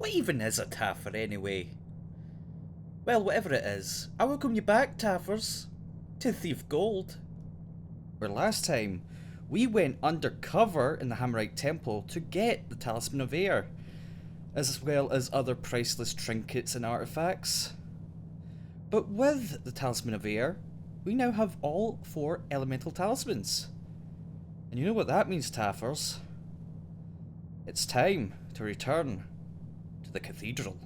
What even is a taffer anyway? Well, whatever it is, I welcome you back, taffers, to Thief Gold. Where last time, we went undercover in the Hammerite Temple to get the Talisman of Air, as well as other priceless trinkets and artifacts. But with the Talisman of Air, we now have all 4 elemental talismans. And you know what that means, taffers? It's time to return to the cathedral.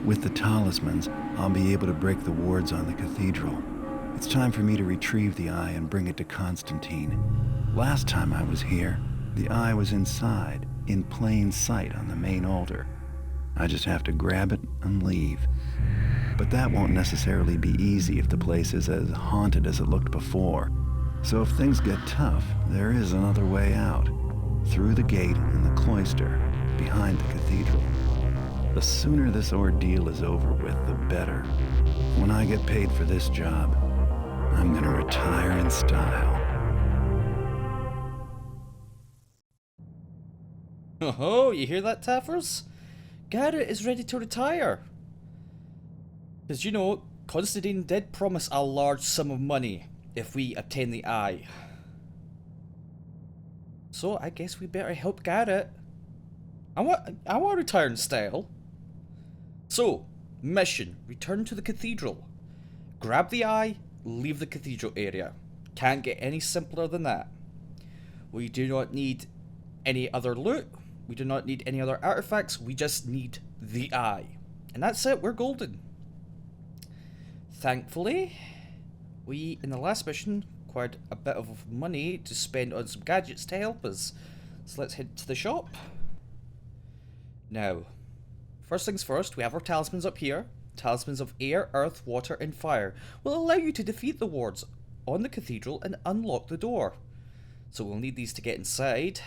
With the talismans, I'll be able to break the wards on the cathedral. It's time for me to retrieve the eye and bring it to Constantine. Last time I was here, the eye was inside, in plain sight on the main altar. I just have to grab it and leave. But that won't necessarily be easy if the place is as haunted as it looked before. So if things get tough, there is another way out. Through the gate in the cloister, behind the cathedral. The sooner this ordeal is over with, the better. When I get paid for this job, I'm gonna retire in style. Oh, you hear that, taffers? Garrett is ready to retire. Because, you know, Constantine did promise a large sum of money if we obtain the eye. So I guess we better help Garrett. I want to retire in style. So, mission, return to the cathedral. Grab the eye, leave the cathedral area. Can't get any simpler than that. We do not need any other loot. We do not need any other artifacts. We just need the eye. And that's it, we're golden. Thankfully, we, in the last mission, acquired a bit of money to spend on some gadgets to help us. So let's head to the shop. Now, first things first, we have our talismans up here. Talismans of air, earth, water, and fire will allow you to defeat the wards on the cathedral and unlock the door. So we'll need these to get inside.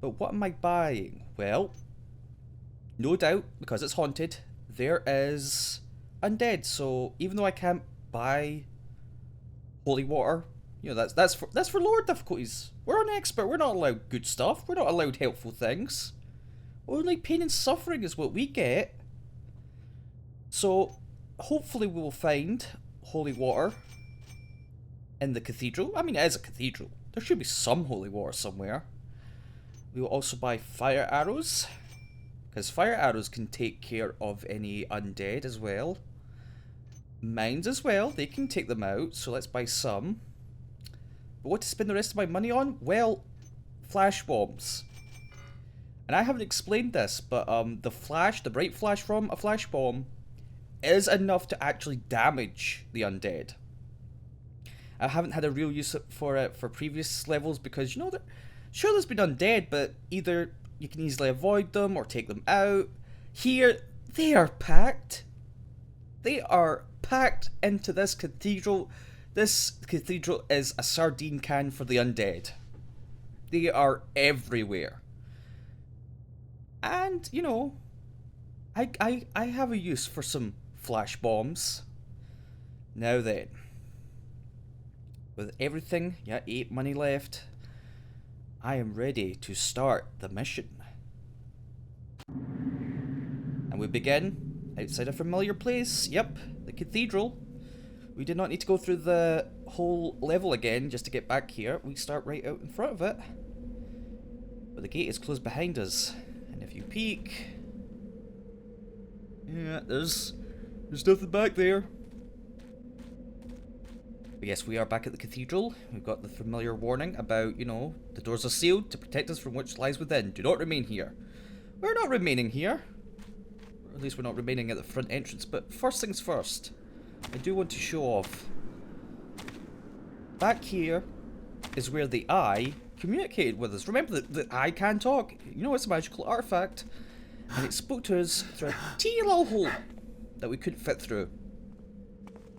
But what am I buying? Well, no doubt, because it's haunted, there is undead. So even though I can't buy holy water, you know, that's for lower difficulties. We're an expert. We're not allowed good stuff. We're not allowed helpful things. Only pain and suffering is what we get. So, hopefully we will find holy water in the cathedral. I mean, it is a cathedral. There should be some holy water somewhere. We will also buy fire arrows, because fire arrows can take care of any undead as well. Mines as well, they can take them out, so let's buy some. But what to spend the rest of my money on? Well, flash bombs. And I haven't explained this, but the bright flash from a flash bomb is enough to actually damage the undead. I haven't had a real use for it for previous levels because, you know, sure there's been undead, but either you can easily avoid them or take them out. Here, they are packed. They are packed into this cathedral. This cathedral is a sardine can for the undead. They are everywhere. And, you know, I have a use for some flash bombs. Now then, with everything, 8 money left, I am ready to start the mission. And we begin outside a familiar place. Yep, the cathedral. We did not need to go through the whole level again just to get back here. We start right out in front of it. But the gate is closed behind us. And if you peek, yeah, there's nothing back there. But yes, we are back at the cathedral. We've got the familiar warning about, you know, the doors are sealed to protect us from which lies within. Do not remain here. We're not remaining here. Or at least we're not remaining at the front entrance. But first things first, I do want to show off. Back here, is where the eye communicated with us. Remember that the eye can talk. You know, it's a magical artifact. And it spoke to us through a teeny little hole that we couldn't fit through.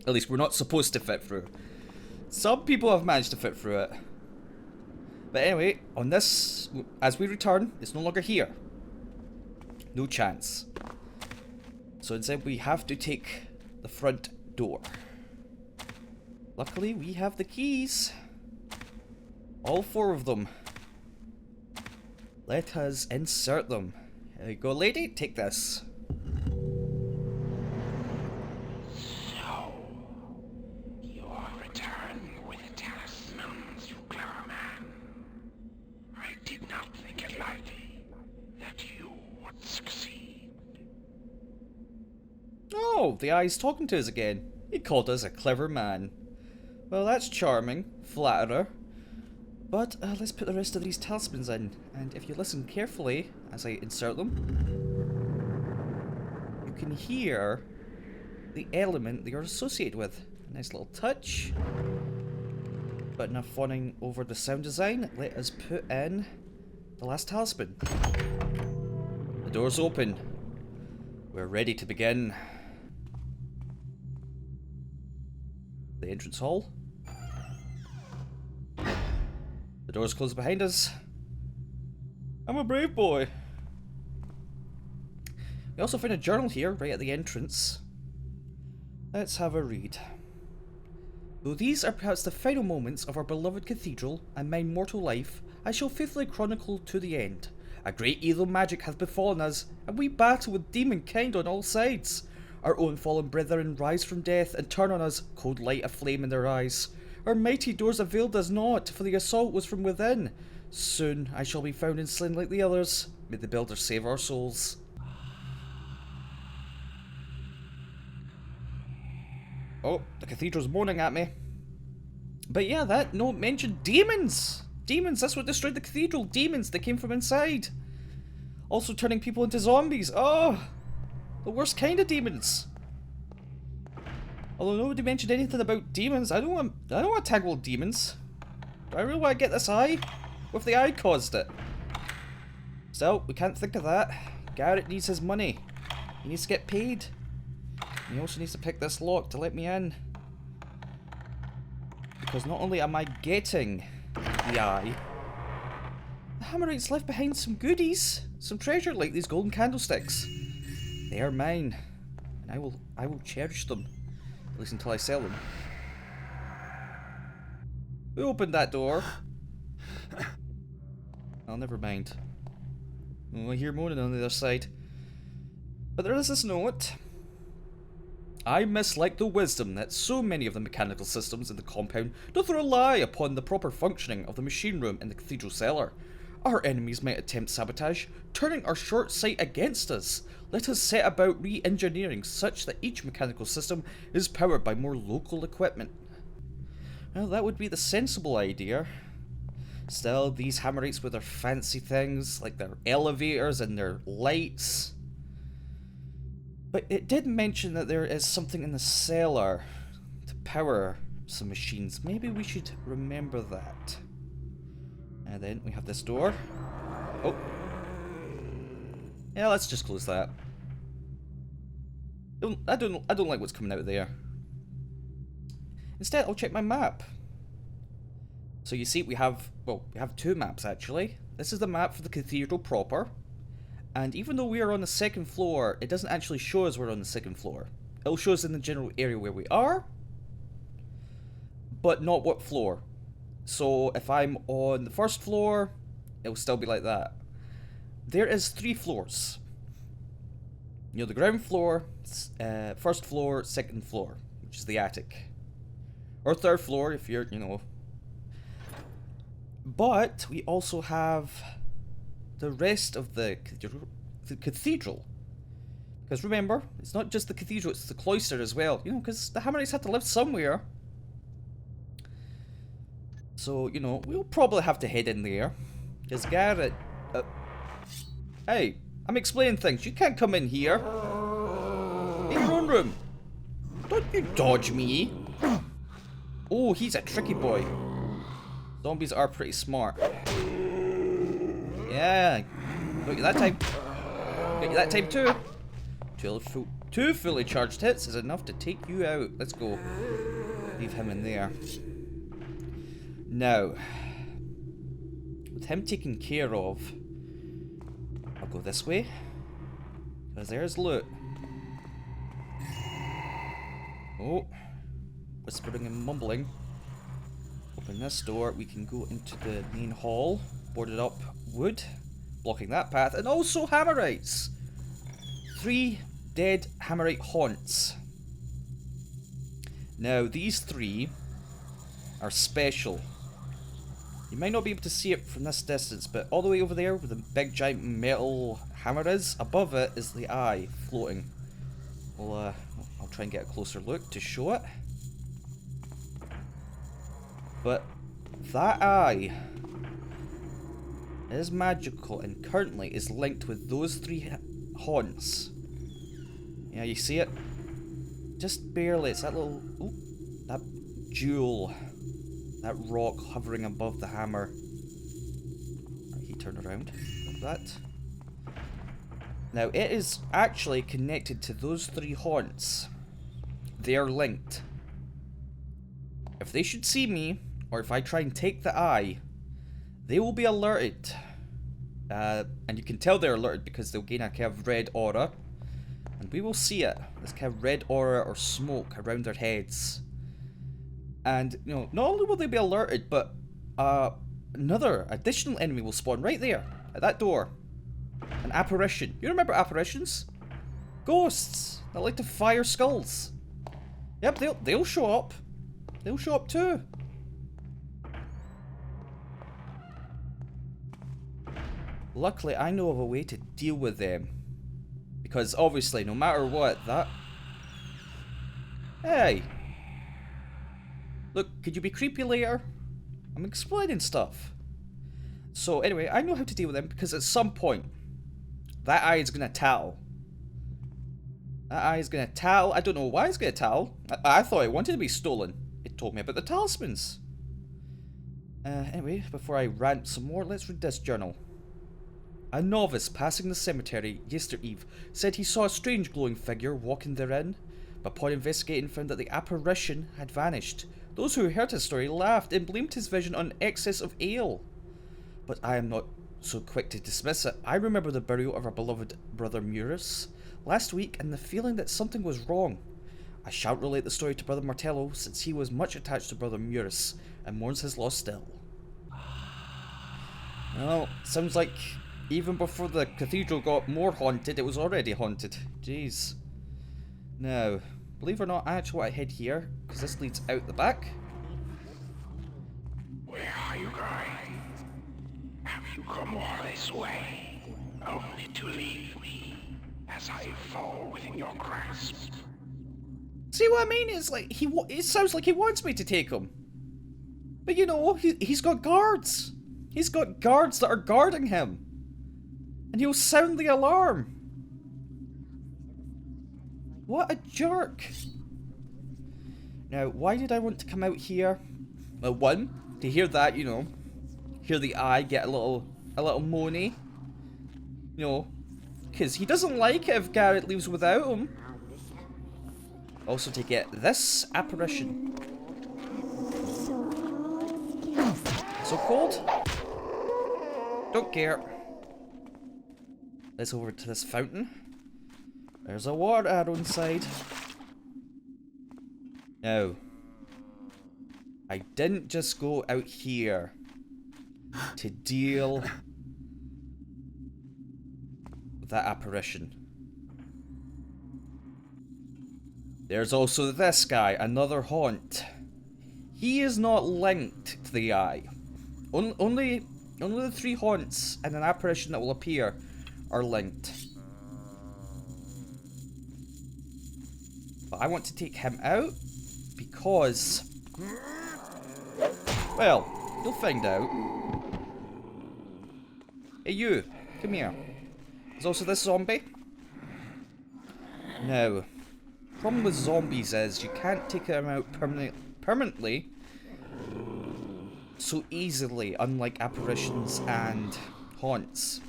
At least we're not supposed to fit through. Some people have managed to fit through it. But anyway, on this, as we return, it's no longer here. No chance. So instead we have to take the front door. Luckily we have the keys. All 4 of them. Let us insert them. There you go, lady, take this. So, you are returned with the talismans, you clever man. I did not think it likely that you would succeed. Oh, the eye's talking to us again. He called us a clever man. Well, that's charming. Flatterer. But let's put the rest of these talismans in. And if you listen carefully as I insert them, you can hear the element they are associated with. A nice little touch. But enough fawning over the sound design. Let us put in the last talisman. The door's open. We're ready to begin. The entrance hall. The door's closed behind us. I'm a brave boy. We also found a journal here, right at the entrance. Let's have a read. Though these are perhaps the final moments of our beloved cathedral and my mortal life, I shall faithfully chronicle to the end. A great evil magic hath befallen us, and we battle with demon kind on all sides. Our own fallen brethren rise from death and turn on us, cold light aflame in their eyes. Our mighty doors availed us not, for the assault was from within. Soon I shall be found and slain like the others. May the builder save our souls. Oh, the cathedral's moaning at me. But yeah, that note mentioned demons! Demons, that's what destroyed the cathedral. Demons that came from inside. Also turning people into zombies. Oh! The worst kind of demons. Although nobody mentioned anything about demons, I don't want to tangle with demons. Do I really want to get this eye? What if the eye caused it? Still, we can't think of that. Garrett needs his money. He needs to get paid. He also needs to pick this lock to let me in. Because not only am I getting the eye, the Hammerites left behind some goodies. Some treasure like these golden candlesticks. They are mine. And I will cherish them. At least until I sell them. Who opened that door? Oh, never mind. Oh, I hear moaning on the other side. But there is this note. I mislike the wisdom that so many of the mechanical systems in the compound doth rely upon the proper functioning of the machine room in the cathedral cellar. Our enemies might attempt sabotage, turning our short sight against us. Let us set about re-engineering such that each mechanical system is powered by more local equipment. Well, that would be the sensible idea. Still, these Hammerites with their fancy things, like their elevators and their lights. But it did mention that there is something in the cellar to power some machines. Maybe we should remember that. And then we have this door. Oh. Yeah, let's just close that. I don't like what's coming out of there. Instead, I'll check my map. So you see, we have 2 maps actually. This is the map for the cathedral proper. And even though we are on the 2nd floor, it doesn't actually show us we're on the 2nd floor. It'll show us in the general area where we are, but not what floor. So if I'm on the 1st floor, it'll still be like that. There is 3 floors. You know, the ground floor, 1st floor, 2nd floor, which is the attic. Or 3rd floor if you're, you know. But we also have the rest of the cathedral. Because remember, it's not just the cathedral, it's the cloister as well. You know, because the Hammerites had to live somewhere. So, you know, we'll probably have to head in there. Because Garrett... hey, I'm explaining things. You can't come in here. In your own room. Don't you dodge me. Oh, he's a tricky boy. Zombies are pretty smart. Yeah. Got you that time. Got you that time too. Two fully charged hits is enough to take you out. Let's go. Leave him in there. Now, with him taken care of, I'll go this way. Because there's loot. Oh. Whispering and mumbling. Open this door. We can go into the main hall. Boarded up wood. Blocking that path. And also hammerites. 3 dead hammerite haunts. Now, these 3 are special. You might not be able to see it from this distance, but all the way over there where the big giant metal hammer is, above it is the eye floating. Well, I'll try and get a closer look to show it. But that eye is magical and currently is linked with those 3 haunts. Yeah, you see it? Just barely. It's that little... Ooh, that jewel. That rock hovering above the hammer. Right, he turned around. Like that. Now, it is actually connected to those 3 haunts. They are linked. If they should see me, or if I try and take the eye, they will be alerted. And you can tell they're alerted because they'll gain a kind of red aura. And we will see it. This kind of red aura or smoke around their heads. And, you know, not only will they be alerted, but another additional enemy will spawn right there, at that door. An apparition. You remember apparitions? Ghosts that like to fire skulls. Yep, they'll show up. They'll show up too. Luckily, I know of a way to deal with them. Because obviously, no matter what, that... Hey! Look, could you be creepy later? I'm explaining stuff. So anyway, I know how to deal with them because at some point, that eye is going to tattle. That eye is going to tattle. I don't know why it's going to tattle. I thought it wanted to be stolen. It told me about the talismans. Anyway, before I rant some more, let's read this journal. A novice passing the cemetery yestereve said he saw a strange glowing figure walking therein, but upon investigating found that the apparition had vanished. Those who heard his story laughed and blamed his vision on excess of ale. But I am not so quick to dismiss it. I remember the burial of our beloved brother Murus last week and the feeling that something was wrong. I shan't relate the story to Brother Martello since he was much attached to Brother Murus and mourns his loss still. Well, sounds like even before the cathedral got more haunted, it was already haunted. Jeez. Now, believe it or not, I actually want to head here, because this leads out the back. Where are you going? Have you come all this way, only to leave me as I fall within your grasp? See what I mean? It's like, it sounds like he wants me to take him. But you know, he's got guards. He's got guards that are guarding him. And he'll sound the alarm. What a jerk. Now, why did I want to come out here? Well, one, to hear that, you know, hear the eye get a little moany. You know, because he doesn't like it if Garrett leaves without him. Also to get this apparition. So cold? Don't care. Let's over to this fountain. There's a water arrow inside. Now, I didn't just go out here to deal with that apparition. There's also this guy, another haunt. He is not linked to the eye. Only the 3 haunts and an apparition that will appear are linked. But I want to take him out because, well, you'll find out. Hey you, come here. There's also this zombie. Now, problem with zombies is you can't take them out permanently so easily, unlike apparitions and haunts.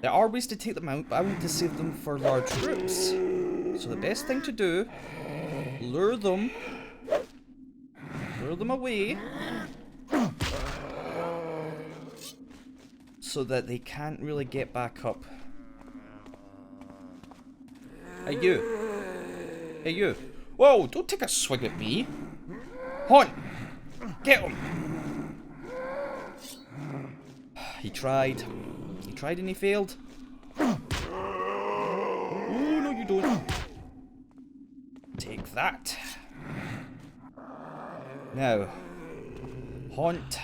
There are ways to take them out, but I want to save them for large groups. So the best thing to do, lure them away, so that they can't really get back up. Hey you! Hey you! Whoa! Don't take a swing at me! Haunt! Get him! He tried. He tried and he failed. Oh, no you don't. Take that. Now, haunt,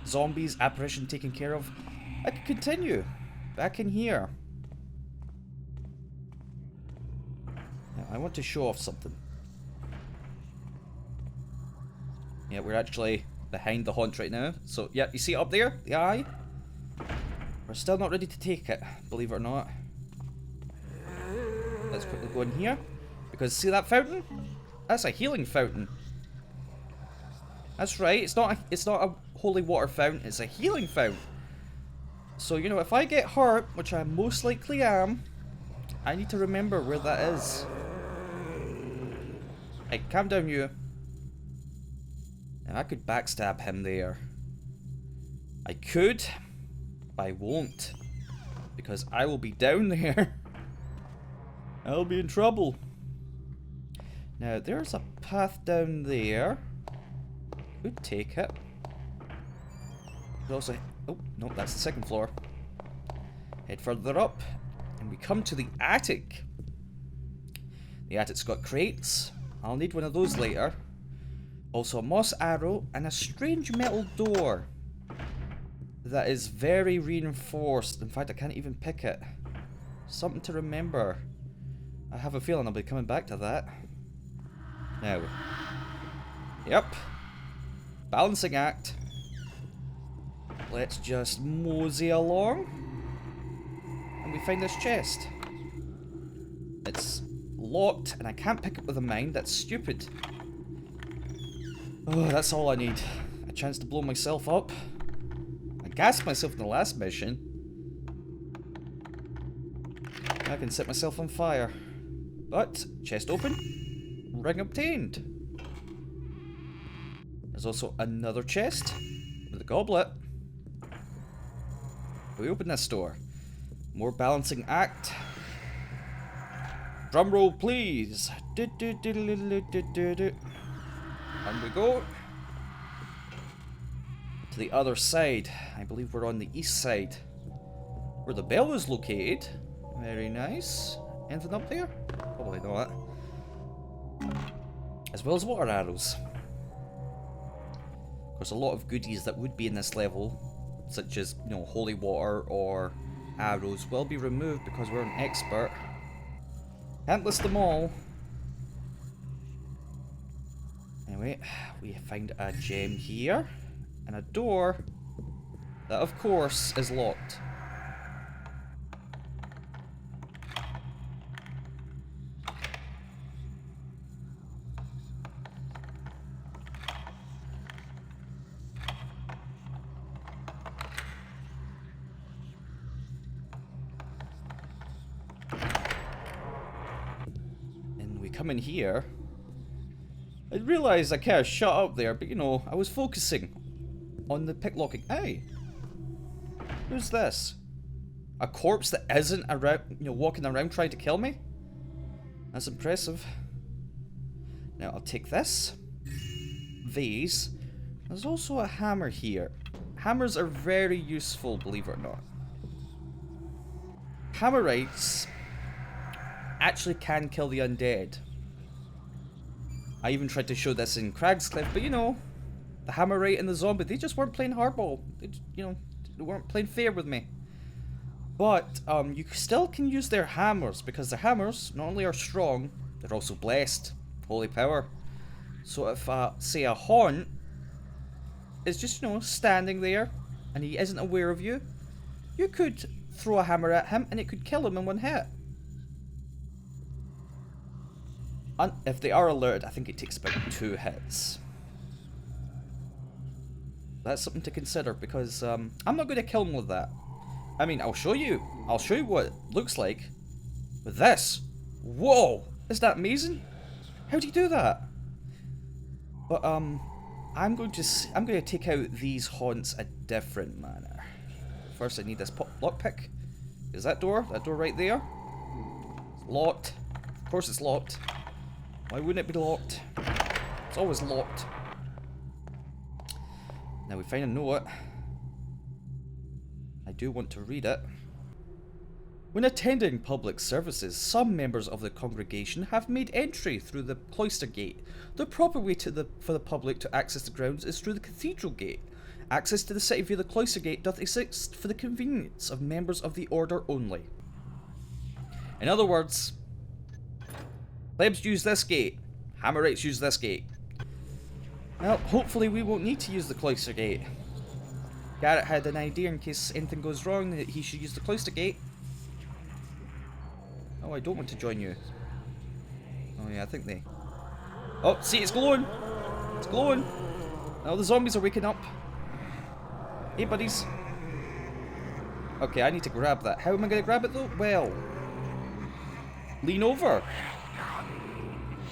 zombies, apparition taken care of. I can continue. Back in here. Now, I want to show off something. Yeah, we're actually behind the haunt right now. So, yeah, you see it up there? The eye? We're still not ready to take it, believe it or not. Let's quickly go in here. Because, see that fountain? That's a healing fountain. That's right, it's not a holy water fountain, it's a healing fountain. So, you know, if I get hurt, which I most likely am, I need to remember where that is. Hey, calm down, you. Now, I could backstab him there. I could, but I won't. Because I will be down there. I'll be in trouble. Now, there's a path down there. Could take it. Could also... Oh, no, that's the second floor. Head further up, and we come to the attic. The attic's got crates. I'll need one of those later. Also a moss arrow, and a strange metal door. That is very reinforced. In fact, I can't even pick it. Something to remember. I have a feeling I'll be coming back to that. Now. Yep. Balancing act. Let's just mosey along. And we find this chest. It's locked and I can't pick it with a mine. That's stupid. Oh, that's all I need. A chance to blow myself up. I gassed myself in the last mission. I can set myself on fire. But, chest open. Ring obtained. There's also another chest with a goblet. We open this door. More balancing act. Drum roll, please. And we go to the other side. I believe we're on the east side, where the bell is located. Very nice. Anything up there? Probably not. As well as water arrows. Of course, a lot of goodies that would be in this level, such as, you know, holy water or arrows, will be removed because we're an expert. Can't list them all. Anyway, we find a gem here and a door that, of course, is locked. Come in here. I realised I kind of shut up there, but you know, I was focusing on the picklocking. Hey, who's this? A corpse that isn't around, you know, walking around trying to kill me? That's impressive. Now I'll take this. These. There's also a hammer here. Hammers are very useful, believe it or not. Hammerites actually can kill the undead. I even tried to show this in Cragscliff, but you know, the Hammerite and the zombie, they just weren't playing hardball. They weren't playing fair with me. But you still can use their hammers, because their hammers not only are strong, they're also blessed. Holy power. So if, say, a haunt is just, you know, standing there, and he isn't aware of you, you could throw a hammer at him, and it could kill him in one hit. If they are alerted, I think it takes about 2 hits. That's something to consider, because I'm not going to kill him with that. I mean, I'll show you. I'll show you what it looks like with this. Whoa! Is that amazing? How do you do that? But I'm going to take out these haunts a different manner. First, I need this lockpick. Is that door right there? It's locked. Of course, it's locked. Why wouldn't it be locked? It's always locked. Now we find a note. I do want to read it. When attending public services, some members of the congregation have made entry through the cloister gate. The proper way for the public to access the grounds is through the cathedral gate. Access to the city via the cloister gate doth exist for the convenience of members of the order only. In other words, plebs use this gate, Hammerites use this gate. Well, hopefully we won't need to use the cloister gate. Garrett had an idea in case anything goes wrong that he should use the cloister gate. Oh, I don't want to join you. Oh yeah, I think they... Oh, see, it's glowing! It's glowing! Oh, the zombies are waking up. Hey, buddies. Okay, I need to grab that. How am I going to grab it, though? Well... lean over.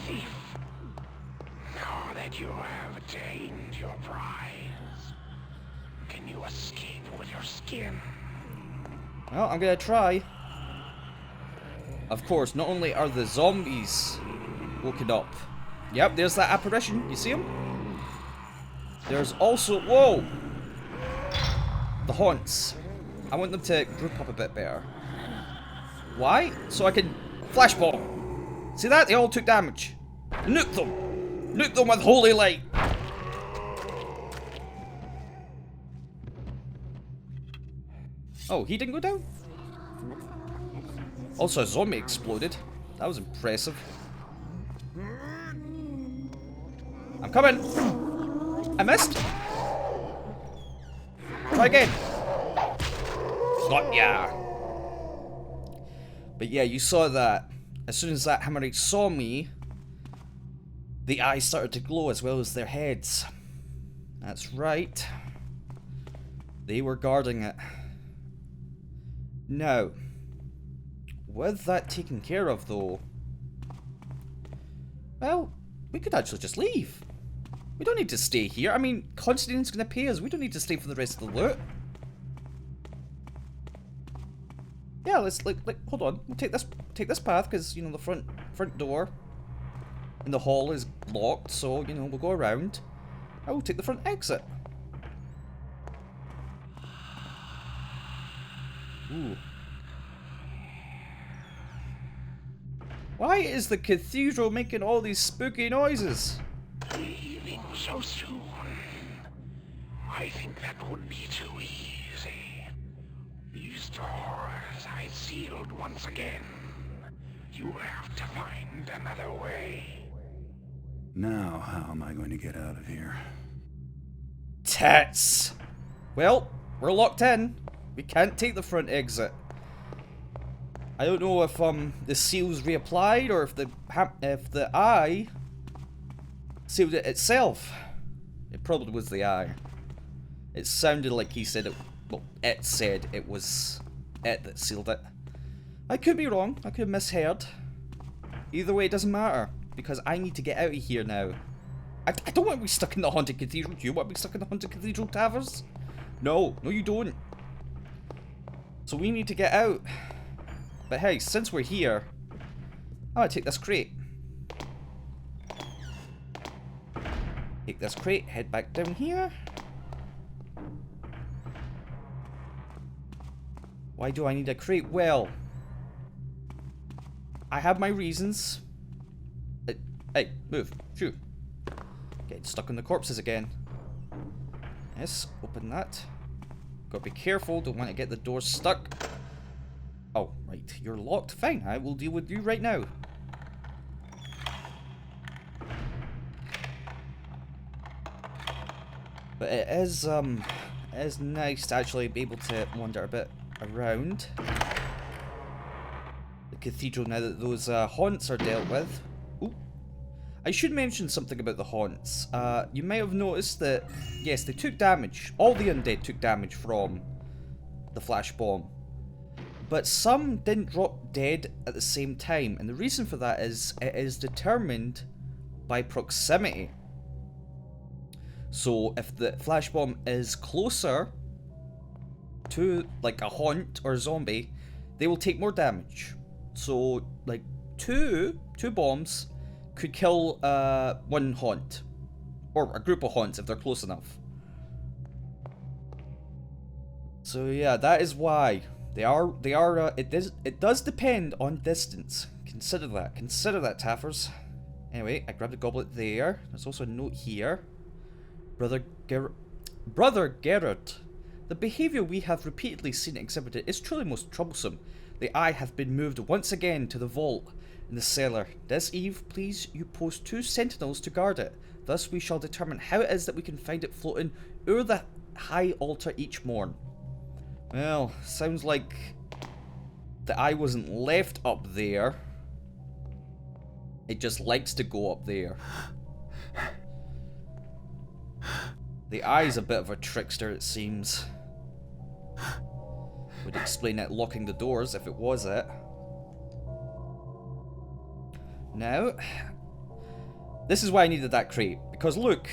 Thief. Now that you have attained your prize, can you escape with your skin? Well, I'm going to try. Of course, not only are the zombies woken up. Yep, there's that apparition. You see him? There's also... Whoa! The haunts. I want them to group up a bit better. Why? So I can flashbomb. See that? They all took damage. Nuke them! Nuke them with holy light! Oh, he didn't go down? Also, a zombie exploded. That was impressive. I'm coming! I missed! Try again! Got ya! But yeah, you saw that. As soon as that Hammerite saw me, the eyes started to glow as well as their heads. That's right. They were guarding it. Now, with that taken care of though, well, we could actually just leave. We don't need to stay here. I mean, Constantine's gonna pay us. We don't need to stay for the rest of the loot. Yeah, let's like hold on. We'll take this path because you know the front door in the hall is locked, so you know we'll go around. I will take the front exit. Ooh. Why is the cathedral making all these spooky noises? Leaving so soon? I think that would be too easy. These doors I sealed once again. You have to find another way. Now, how am I going to get out of here? Tits! Well, we're locked in. We can't take the front exit. I don't know if the seal's reapplied or if the eye sealed it itself. It probably was the eye. It sounded like he said it. Well, it said it was it that sealed it. I could be wrong. I could have misheard. Either way, it doesn't matter because I need to get out of here now. I don't want to be stuck in the Haunted Cathedral. Do you want to be stuck in the Haunted Cathedral Taverns? No, no, you don't. So we need to get out. But hey, since we're here, I'm gonna take this crate. Take this crate, head back down here. Why do I need a crate? Well, I have my reasons. Hey, move. Shoot. Getting stuck on the corpses again. Yes, open that. Gotta be careful, don't want to get the door stuck. Oh, right, you're locked. Fine, I will deal with you right now. But it is nice to actually be able to wander a bit around the cathedral now that those haunts are dealt with. Ooh. I should mention something about the haunts. You may have noticed that, yes, they took damage. All the undead took damage from the flash bomb. But some didn't drop dead at the same time. And the reason for that is it is determined by proximity. So if the flash bomb is closer to like a haunt or a zombie, they will take more damage. So like two bombs could kill one haunt, or a group of haunts if they're close enough. So yeah, that is why they are. It does depend on distance. Consider that. Consider that, Taffers. Anyway, I grabbed a goblet there. There's also a note here. Brother Garrett, the behaviour we have repeatedly seen exhibited is truly most troublesome. The eye hath been moved once again to the vault in the cellar. This eve, please you post 2 sentinels to guard it. Thus we shall determine how it is that we can find it floating o'er the high altar each morn. Well, sounds like the eye wasn't left up there. It just likes to go up there. The eye's a bit of a trickster, it seems. Would explain it locking the doors if it was it. Now, this is why I needed that crate. Because look,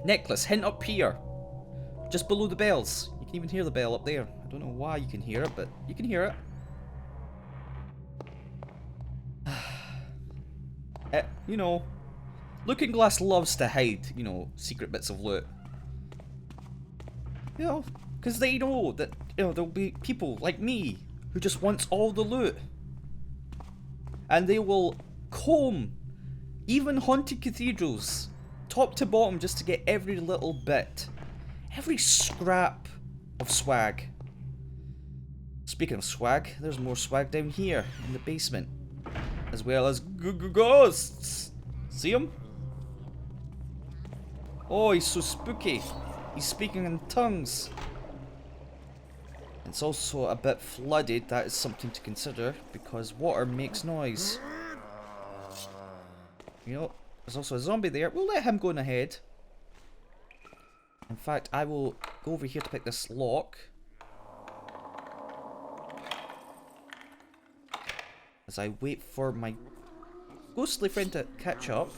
necklace, hint up here. Just below the bells. You can even hear the bell up there. I don't know why you can hear it, but you can hear it. You know, Looking Glass loves to hide, you know, secret bits of loot. You know, because they know that, you know, there'll be people like me who just wants all the loot. And they will comb even haunted cathedrals, top to bottom, just to get every little bit. Every scrap of swag. Speaking of swag, there's more swag down here in the basement. As well as ghosts. See him? Oh, he's so spooky. He's speaking in tongues. It's also a bit flooded. That is something to consider because water makes noise. You know, there's also a zombie there. We'll let him go on ahead. In fact, I will go over here to pick this lock. As I wait for my ghostly friend to catch up.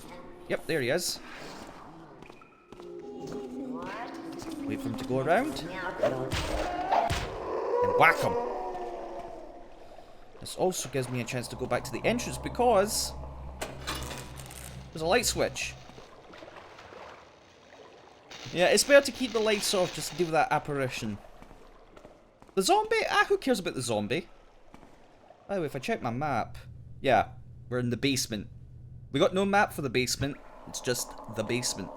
Yep, there he is. Wait for him to go around. And whack him. This also gives me a chance to go back to the entrance because there's a light switch. Yeah, it's better to keep the lights off just to deal with that apparition. The zombie? Ah, who cares about the zombie? By the way, if I check my map, yeah, we're in the basement. We got no map for the basement. It's just the basement.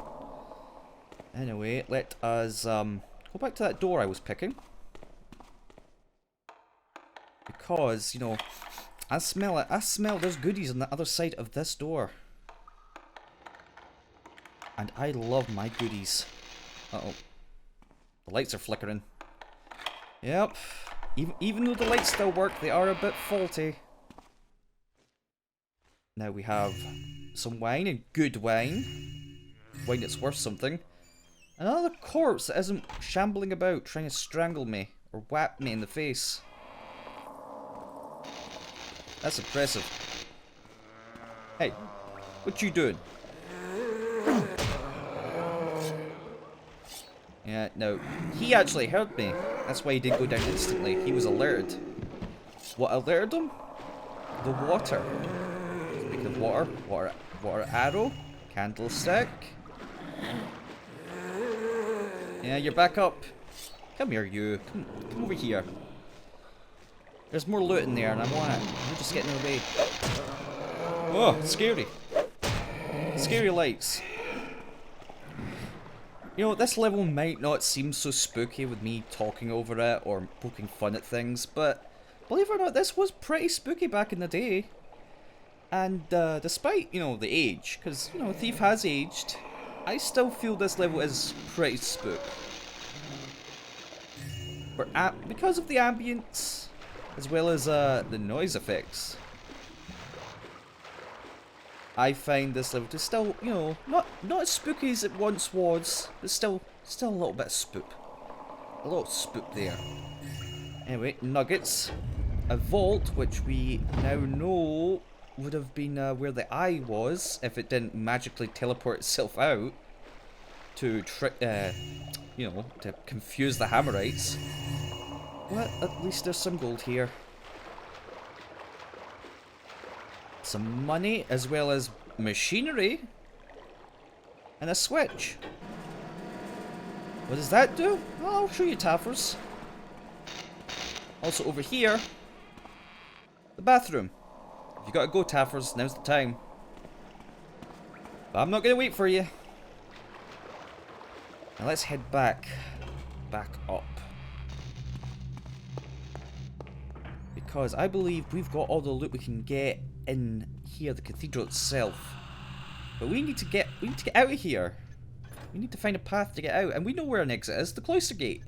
Anyway, let us go back to that door I was picking. Because, you know, I smell it. I smell there's goodies on the other side of this door. And I love my goodies. Uh-oh. The lights are flickering. Yep. Even though the lights still work, they are a bit faulty. Now we have some wine, and good wine. Wine that's worth something. Another corpse that isn't shambling about, trying to strangle me, or whap me in the face. That's impressive. Hey, what you doing? Yeah, no. He actually heard me. That's why he didn't go down instantly. He was alerted. What alerted him? The water. Speaking of water, water arrow, candlestick. Yeah, you're back up. Come here, you. Come over here. There's more loot in there, and I want it. You're just getting in the way. Oh, scary. Scary lights. You know, this level might not seem so spooky with me talking over it or poking fun at things, but believe it or not, this was pretty spooky back in the day. And despite, you know, the age, because, you know, Thief has aged, I still feel this level is pretty spook. Because of the ambience, as well as the noise effects. I find this level to still, you know, not as spooky as it once was, but still a little bit of spook. A little spook there. Anyway, nuggets. A vault, which we now know would have been where the eye was if it didn't magically teleport itself out to you know, to confuse the Hammerites. Well, at least there's some gold here. Some money, as well as machinery. And a switch. What does that do? Well, I'll show you, Taffers. Also over here, the bathroom. If you gotta go, Taffers, now's the time. But I'm not gonna wait for you. Now let's head back up. Because I believe we've got all the loot we can get in here, the cathedral itself. But we need to get out of here. We need to find a path to get out, and we know where an exit is, the cloister gate.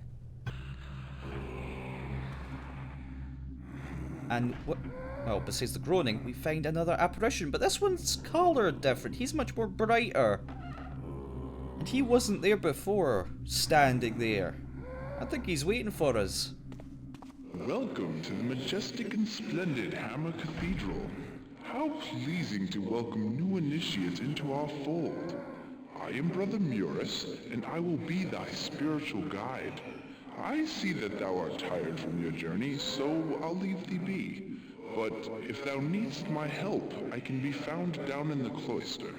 And what? Well, besides the groaning, we find another apparition, but this one's coloured different. He's much more brighter. And he wasn't there before, standing there. I think he's waiting for us. Welcome to the majestic and splendid Hammer Cathedral. How pleasing to welcome new initiates into our fold. I am Brother Murus, and I will be thy spiritual guide. I see that thou art tired from your journey, so I'll leave thee be. But if thou needst my help, I can be found down in the cloister.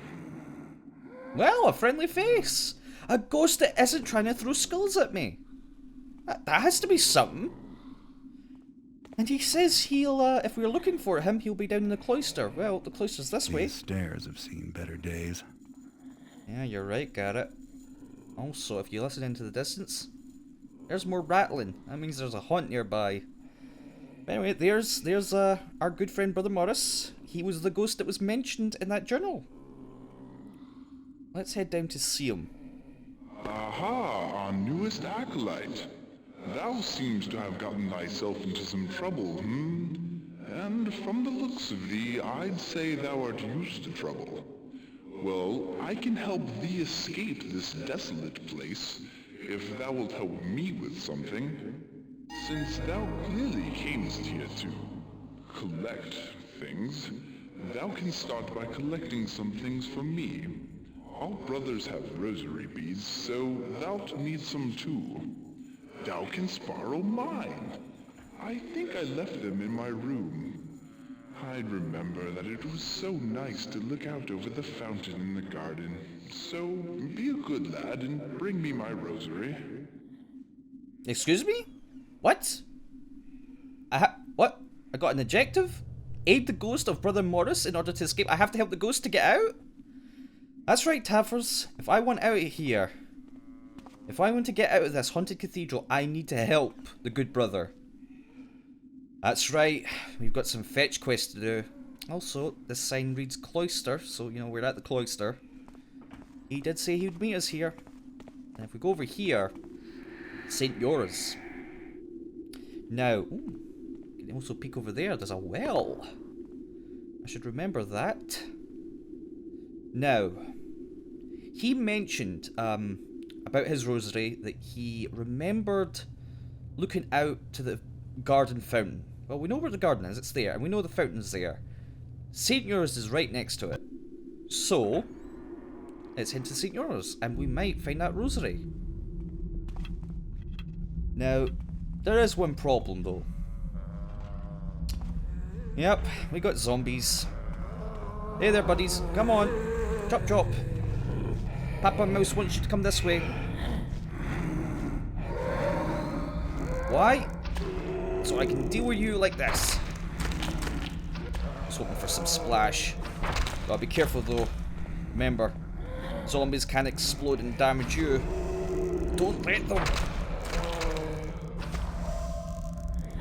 Well, a friendly face. A ghost that isn't trying to throw skulls at me. That has to be something. And he says he'll, if we're looking for him, he'll be down in the cloister. Well, the cloister's this way. These stairs have seen better days. Yeah, you're right, Garrett. Also, if you listen into the distance, there's more rattling. That means there's a haunt nearby. But anyway, there's our good friend Brother Morris. He was the ghost that was mentioned in that journal. Let's head down to see him. Aha, our newest acolyte. Thou seems to have gotten thyself into some trouble, And from the looks of thee, I'd say thou art used to trouble. Well, I can help thee escape this desolate place, if thou wilt help me with something. Since thou clearly camest here to collect things, thou can start by collecting some things from me. All brothers have rosary beads, so thou'lt need some too. Thou canst borrow mine. I think I left them in my room. I'd remember that it was so nice to look out over the fountain in the garden. So be a good lad and bring me my rosary. Excuse me? What? What? I got an objective? Aid the ghost of Brother Morris in order to escape. I have to help the ghost to get out? That's right, Taffers. If I want out of here, if I want to get out of this haunted cathedral, I need to help the good brother. That's right. We've got some fetch quests to do. Also, this sign reads cloister, so, you know, we're at the cloister. He did say he would meet us here. And if we go over here, St. Yours. Now, ooh, you can also peek over there. There's a well. I should remember that. Now, he mentioned about his rosary that he remembered looking out to the garden fountain. Well, we know where the garden is. It's there. And we know the fountain's there. St. Yours is right next to it. So, let's head to St. Yours, and we might find that rosary. Now, there is one problem, though. Yep, we got zombies. Hey there, buddies. Come on. Chop, chop. Papa Mouse wants you to come this way. Why? So I can deal with you like this. Just hoping for some splash. Gotta be careful, though. Remember, zombies can explode and damage you. Don't let them.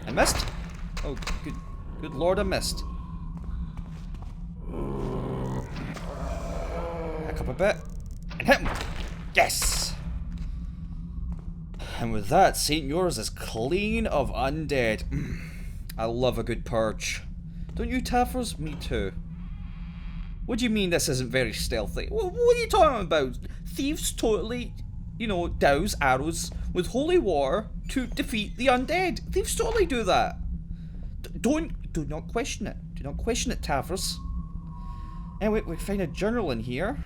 I missed? Oh, good lord, I missed. Back up a bit. And hit him! Yes! And with that, St. Yours is clean of undead. I love a good purge. Don't you, Taffers? Me too. What do you mean this isn't very stealthy? What are you talking about? Thieves totally, you know, douse arrows with holy water to defeat the undead. Thieves totally do that. Do not question it. Do not question it, Tavros. Anyway, we find a journal in here.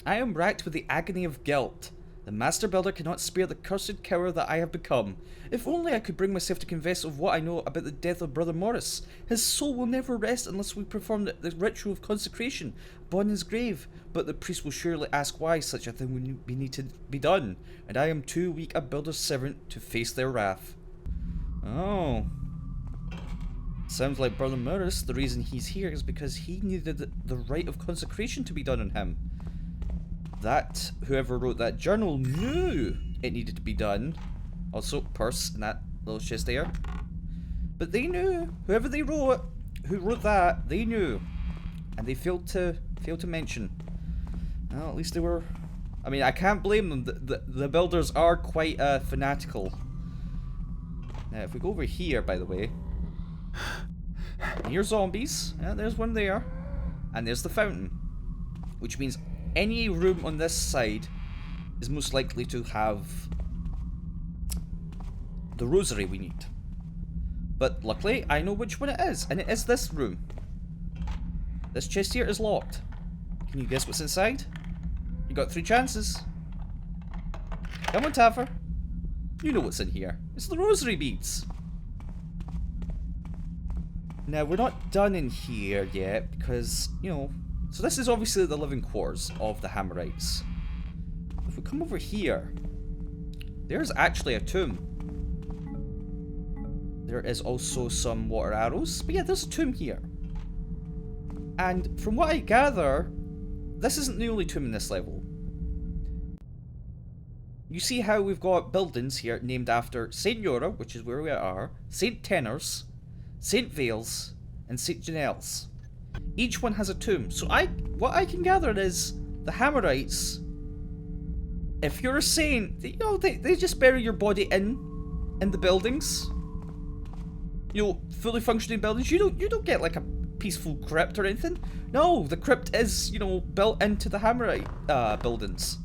I am racked with the agony of guilt. The Master Builder cannot spare the cursed coward that I have become. If only I could bring myself to confess of what I know about the death of Brother Morris. His soul will never rest unless we perform the ritual of consecration upon his grave. But the priest will surely ask why such a thing would need to be done, and I am too weak a builder's servant to face their wrath. Oh. Sounds like Brother Morris, the reason he's here is because he needed the rite of consecration to be done on him. That whoever wrote that journal knew it needed to be done. Also, purse in that little chest there. But they knew. Who wrote that, they knew, and they failed to mention. Well, at least they were. I mean, I can't blame them. The builders are quite fanatical. Now, if we go over here, by the way, here's zombies. Yeah, there's one there, and there's the fountain, which means any room on this side is most likely to have the rosary we need. But luckily, I know which one it is, and it is this room. This chest here is locked. Can you guess what's inside? You got 3 chances. Come on, Taffer. You know what's in here. It's the rosary beads. Now, we're not done in here yet, because, you know, so this is obviously the living quarters of the Hammerites. If we come over here, there's actually a tomb. There is also some water arrows, but yeah, there's a tomb here. And from what I gather, this isn't the only tomb in this level. You see how we've got buildings here named after St. Yora, which is where we are, St. Tenors, St. Vales, and St. Janelles. Each one has a tomb. So what I can gather is the Hammerites, if you're a saint, you know, they just bury your body in the buildings. You know, fully functioning buildings. You don't get like a peaceful crypt or anything. No, the crypt is, you know, built into the Hammerite buildings.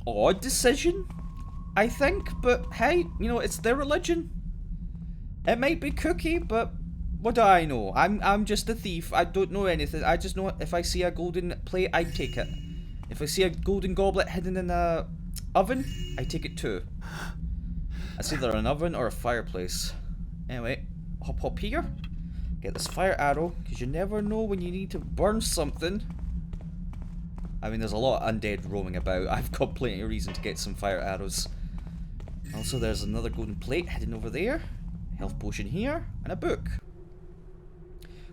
Odd decision, I think, but hey, you know, it's their religion. It might be kooky, but what do I know? I'm just a thief. I don't know anything. I just know if I see a golden plate, I take it. If I see a golden goblet hidden in a oven, I take it too. It's either an oven or a fireplace. Anyway, hop here. Get this fire arrow, because you never know when you need to burn something. I mean, there's a lot of undead roaming about. I've got plenty of reason to get some fire arrows. Also, there's another golden plate hidden over there. Health potion here, and a book.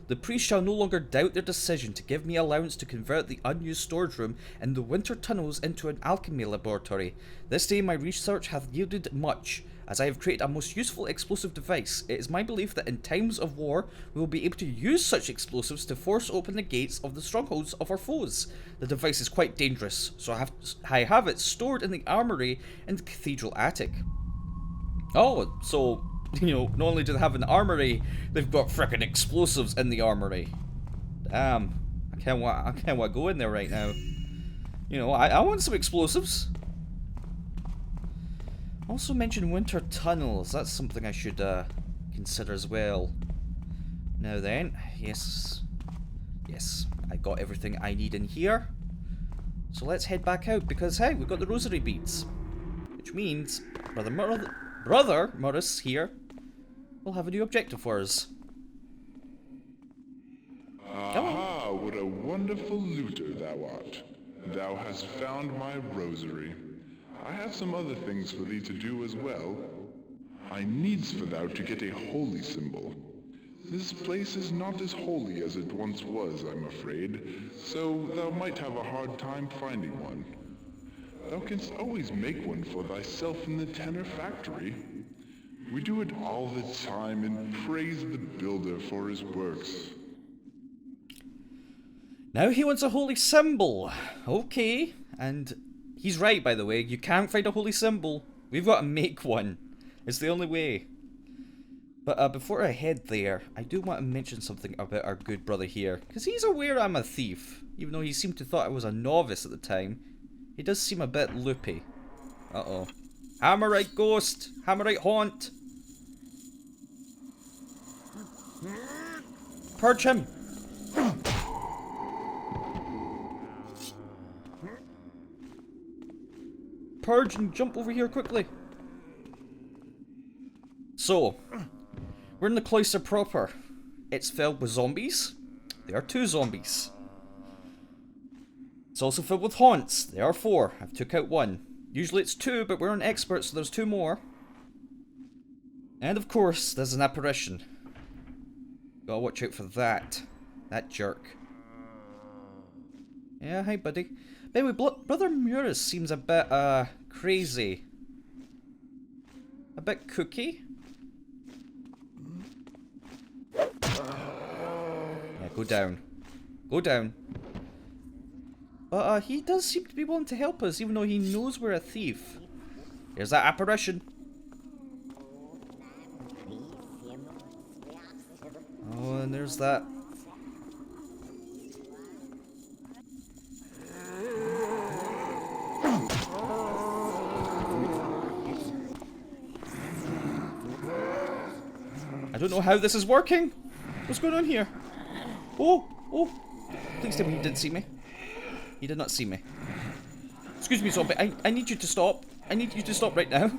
The priest shall no longer doubt their decision to give me allowance to convert the unused storage room in the winter tunnels into an alchemy laboratory. This day my research hath yielded much, as I have created a most useful explosive device. It is my belief that in times of war, we will be able to use such explosives to force open the gates of the strongholds of our foes. The device is quite dangerous, so I have it stored in the armory in the cathedral attic. Oh, so, you know, not only do they have an armory, they've got frickin' explosives in the armory. Damn, I can't want to go in there right now. You know, I want some explosives. Also mentioned winter tunnels. That's something I should consider as well. Now then, yes, I got everything I need in here. So let's head back out because hey, we've got the rosary beads, which means Brother Morris here will have a new objective for us. Aha, what a wonderful looter thou art. Thou hast found my rosary. I have some other things for thee to do as well. I needs for thou to get a holy symbol. This place is not as holy as it once was, I'm afraid, so thou might have a hard time finding one. Thou canst always make one for thyself in the tenor factory. We do it all the time and praise the builder for his works. Now he wants a holy symbol. Okay, and he's right, by the way. You can't find a holy symbol. We've got to make one. It's the only way. But before I head there, I do want to mention something about our good brother here. Because he's aware I'm a thief. Even though he seemed to thought I was a novice at the time. He does seem a bit loopy. Uh-oh. Hammerite ghost! Hammerite haunt! Purge him! Purge and jump over here quickly. So, we're in the cloister proper. It's filled with zombies. There are 2 zombies. It's also filled with haunts. There are 4. I've took out 1. Usually it's 2, but we're an expert, so there's 2 more. And of course, there's an apparition. Gotta watch out for that. That jerk. Yeah, hi buddy. By the way, Brother Muris seems a bit, crazy. A bit kooky. Yeah, go down. Go down. But, he does seem to be willing to help us, even though he knows we're a thief. Here's that apparition. Oh, and there's that. I don't know how this is working. What's going on here? Oh, oh. Please tell me he didn't see me. He did not see me. Excuse me, zombie. I need you to stop. I need you to stop right now.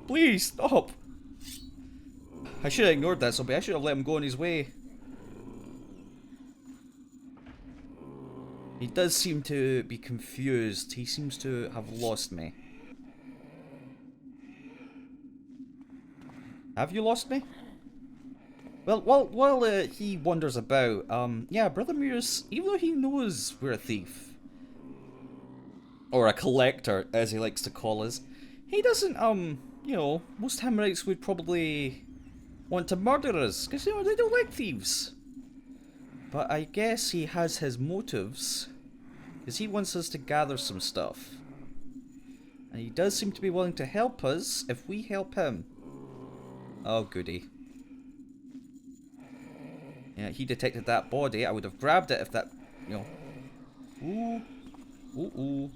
Please, stop. I should have ignored that zombie. I should have let him go on his way. He does seem to be confused. He seems to have lost me. Have you lost me? Well, while he wanders about, yeah, Brother Muris, even though he knows we're a thief, or a collector, as he likes to call us, he doesn't, you know, most Hammerites would probably want to murder us, because, you know, they don't like thieves. But I guess he has his motives, because he wants us to gather some stuff. And he does seem to be willing to help us if we help him. Oh, goody. Yeah, he detected that body. I would have grabbed it if that, you know. Ooh. Ooh, ooh.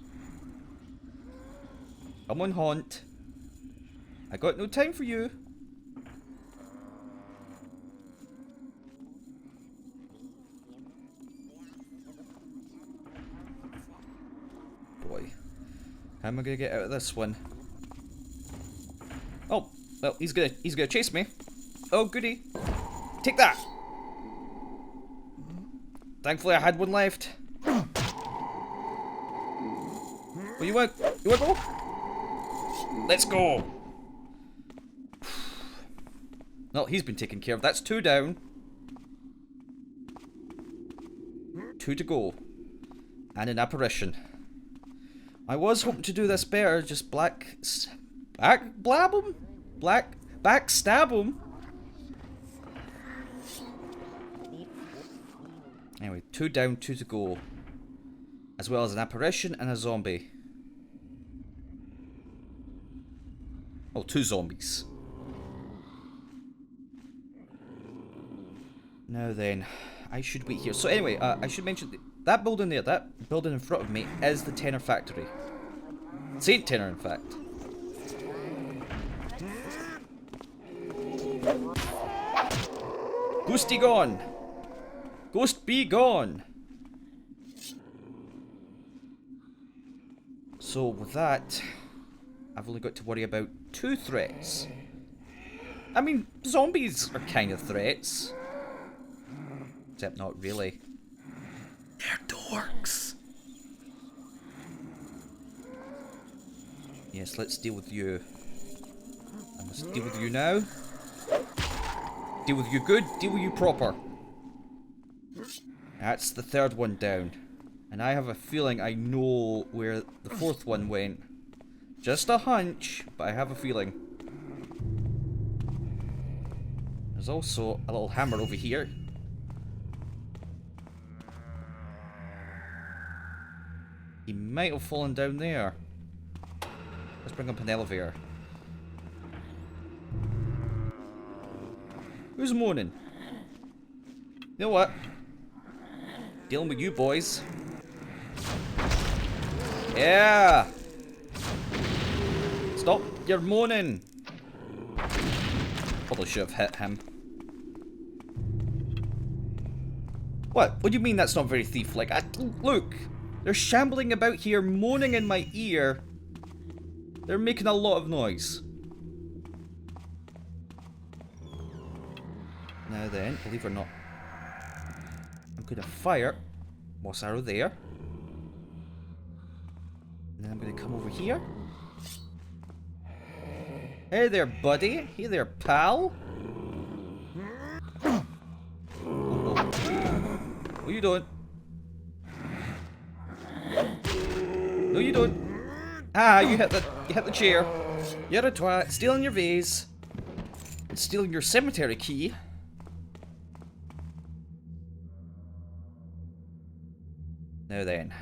Come on, haunt. I got no time for you. Boy. How am I gonna get out of this one? Oh, well, he's gonna chase me. Oh, goody. Take that! Thankfully, I had one left. Well, you want go? Let's go. Well, he's been taken care of. That's 2 down. 2 to go. And an apparition. I was hoping to do this better. Just backstab him. Anyway, 2 down, 2 to go. As well as an apparition and a zombie. Oh, 2 zombies. Now then, I should wait here. So anyway, I should mention that building there, that building in front of me, is the Tenor Factory. Saint Tenor, in fact. Ghosty gone! Ghost be gone! So with that, I've only got to worry about 2 threats. I mean, zombies are kind of threats. Except not really. They're dorks! Yes, let's deal with you. I must deal with you now. Deal with you good, deal with you proper. That's the 3rd one down. And I have a feeling I know where the 4th one went. Just a hunch, but I have a feeling. There's also a little hammer over here. He might have fallen down there. Let's bring up an elevator. Who's moaning? You know what? Dealing with you boys. Yeah! Stop your moaning! Probably should have hit him. What? What do you mean that's not very thief-like? Look! They're shambling about here, moaning in my ear. They're making a lot of noise. Now then, believe it or not, I'm gonna fire moss arrow there. And then I'm gonna come over here. Hey there, buddy. Hey there, pal. What are you doing? No, you don't. Ah, you hit the chair. You're a twat. Stealing your vase. And stealing your cemetery key. Now then.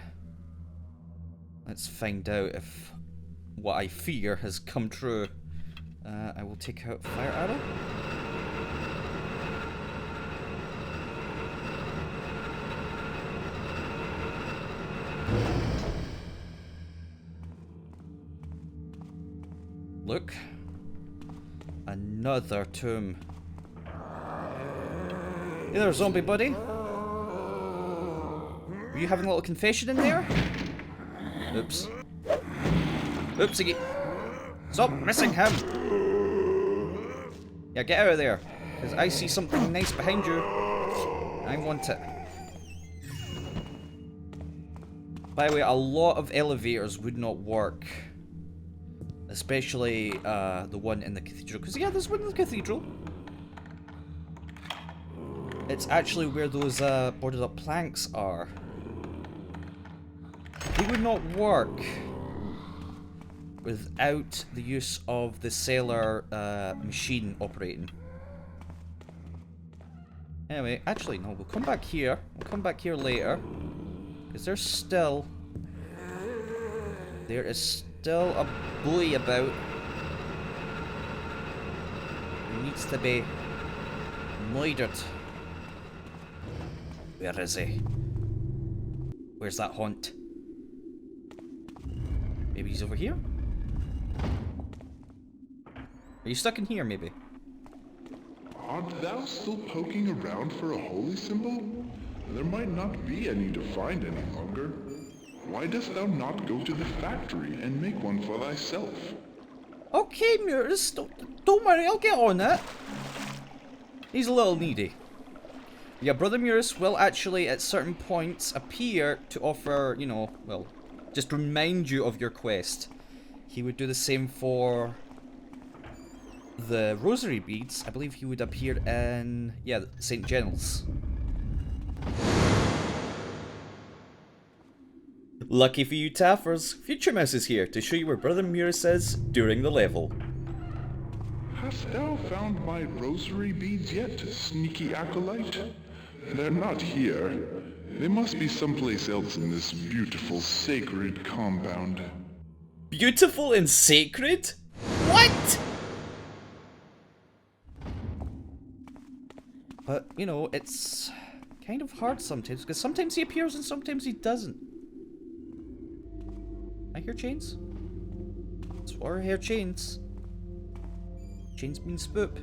Let's find out if what I fear has come true. I will take out fire arrow. Look. Another tomb. Hey there, zombie buddy. Were you having a little confession in there? Oops. Oopsie. Stop missing him. Yeah, get out of there. Because I see something nice behind you. I want it. By the way, a lot of elevators would not work. Especially the one in the cathedral. Because yeah, there's one in the cathedral. It's actually where those boarded up planks are. They would not work without the use of the cellar machine operating. Anyway, actually no, we'll come back here. We'll come back here later. Because there is still a bully about who needs to be murdered. Where is he? Where's that haunt? Maybe he's over here? Are you stuck in here, maybe? Art thou still poking around for a holy symbol? There might not be any to find any longer. Why dost thou not go to the factory and make one for thyself? Okay, Murs, don't worry, I'll get on it. He's a little needy. Yeah, Brother Murus will actually, at certain points, appear to offer, you know, well, just remind you of your quest. He would do the same for the rosary beads. I believe he would appear in, yeah, St. General's. Lucky for you Taffers, Future Mouse is here to show you where Brother Murus is during the level. Hast thou found my rosary beads yet, sneaky acolyte? They're not here. They must be someplace else in this beautiful, sacred compound. Beautiful and sacred? What? But, you know, it's kind of hard sometimes, because sometimes he appears and sometimes he doesn't. I hear chains. That's what I hear, chains. Chains mean spoop.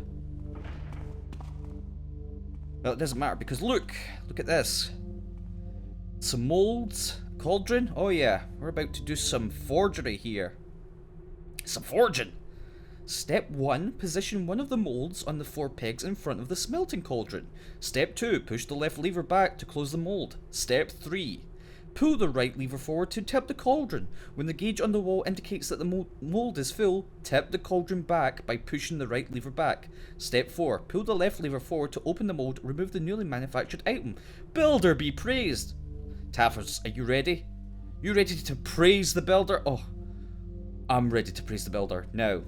Well, it doesn't matter, because look at this. Some molds, cauldron. Oh yeah, we're about to do some forgery here. Some forging. Step 1, position one of the molds on the 4 pegs in front of the smelting cauldron. Step 2, push the left lever back to close the mold. Step 3, pull the right lever forward to tip the cauldron. When the gauge on the wall indicates that the mold is full, tip the cauldron back by pushing the right lever back. Step 4, pull the left lever forward to open the mold, remove the newly manufactured item. Builder be praised! Taffers, are you ready? You ready to praise the builder? Oh, I'm ready to praise the builder. Now,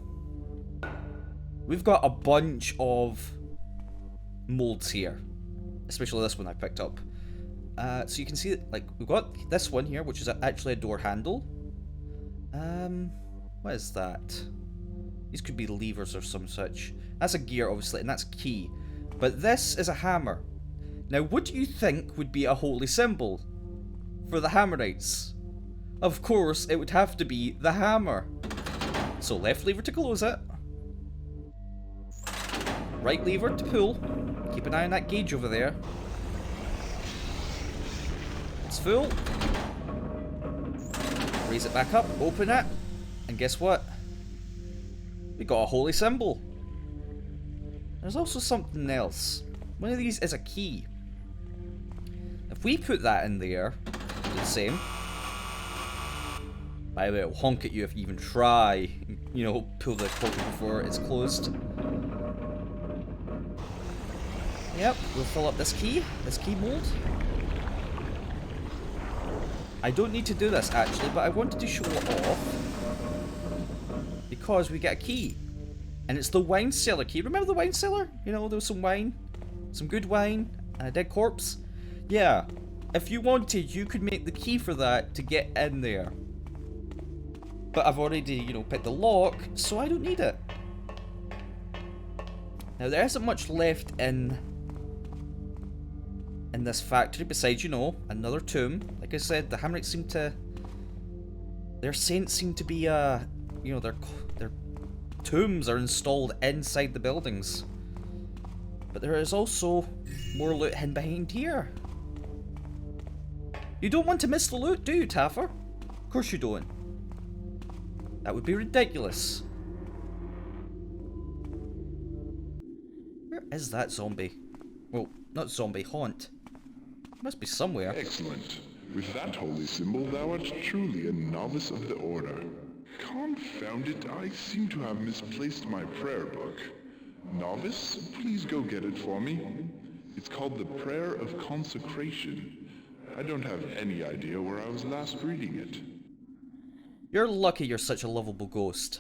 we've got a bunch of molds here, especially this one I picked up. So you can see that, like, we've got this one here, which is actually a door handle. What is that? These could be levers or some such. That's a gear, obviously, and that's key. But this is a hammer. Now, what do you think would be a holy symbol for the Hammerites? Of course, it would have to be the hammer. So left lever to close it. Right lever to pull. Keep an eye on that gauge over there. It's full. Raise it back up, open it, and guess what? We got a holy symbol. There's also something else. One of these is a key. If we put that in there, do the same. By the way, it'll honk at you if you even try, you know, pull the pocket before it's closed. Yep, we'll fill up this key mold. I don't need to do this actually, but I wanted to show it off because we get a key. And it's the wine cellar key. Remember the wine cellar? You know, there was some wine, some good wine, and a dead corpse. Yeah, if you wanted, you could make the key for that to get in there. But I've already, you know, picked the lock, so I don't need it. Now, there isn't much left in this factory besides, you know, another tomb. Like I said, the Hammerites seem to... Their saints seem to be, you know, their tombs are installed inside the buildings. But there is also more loot hidden behind here. You don't want to miss the loot, do you, Taffer? Of course you don't. That would be ridiculous. Where is that zombie? Well, not zombie, haunt. Must be somewhere. Excellent. With that holy symbol, thou art truly a novice of the order. Confound it, I seem to have misplaced my prayer book. Novice, please go get it for me. It's called the Prayer of Consecration. I don't have any idea where I was last reading it. You're lucky you're such a lovable ghost.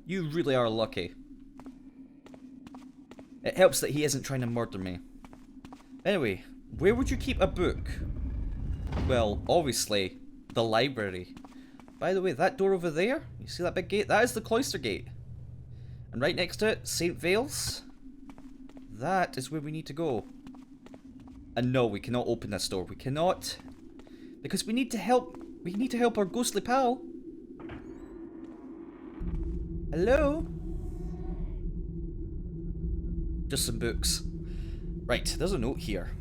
You really are lucky. It helps that he isn't trying to murder me. Anyway, where would you keep a book? Well, obviously, the library. By the way, that door over there, you see that big gate? That is the cloister gate. And right next to it, St. Vale's. That is where we need to go. And no, we cannot open this door. We cannot. Because we need to help. We need to help our ghostly pal. Hello? Just some books. Right, there's a note here.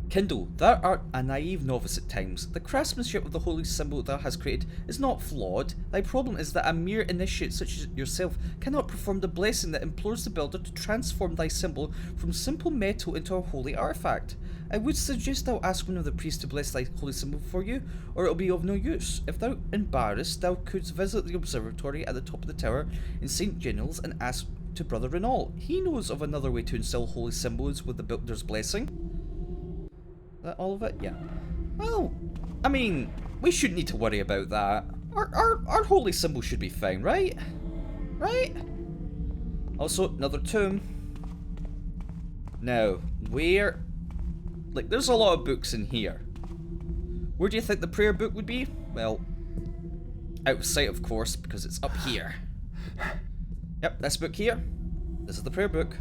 Kindle, thou art a naive novice at times. The craftsmanship of the holy symbol thou hast created is not flawed. Thy problem is that a mere initiate such as yourself cannot perform the blessing that implores the builder to transform thy symbol from simple metal into a holy artifact. I would suggest thou ask one of the priests to bless thy holy symbol for you, or it will be of no use. If thou embarrassed, thou couldst visit the observatory at the top of the tower in St. General's and ask to Brother Renault. He knows of another way to instill holy symbols with the builder's blessing. That all of it? Yeah. Well, I mean, we shouldn't need to worry about that. Our holy symbol should be fine, right? Right? Also, another tomb. Now, where... Like, there's a lot of books in here. Where do you think the prayer book would be? Well, out of sight, of course, because it's up here. Yep, this book here. This is the prayer book.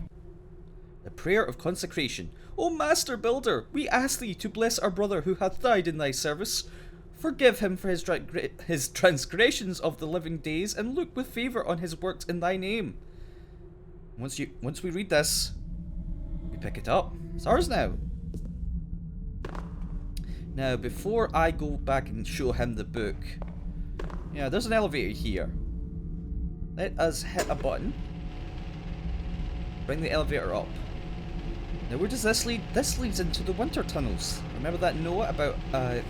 The Prayer of Consecration. O Master Builder, we ask thee to bless our brother who hath died in thy service. Forgive him for his transgressions of the living days, and look with favour on his works in thy name. Once we read this, we pick it up. It's ours now. Now, before I go back and show him the book, yeah, there's an elevator here. Let us hit a button. Bring the elevator up. Now, where does this lead? This leads into the winter tunnels. Remember that note about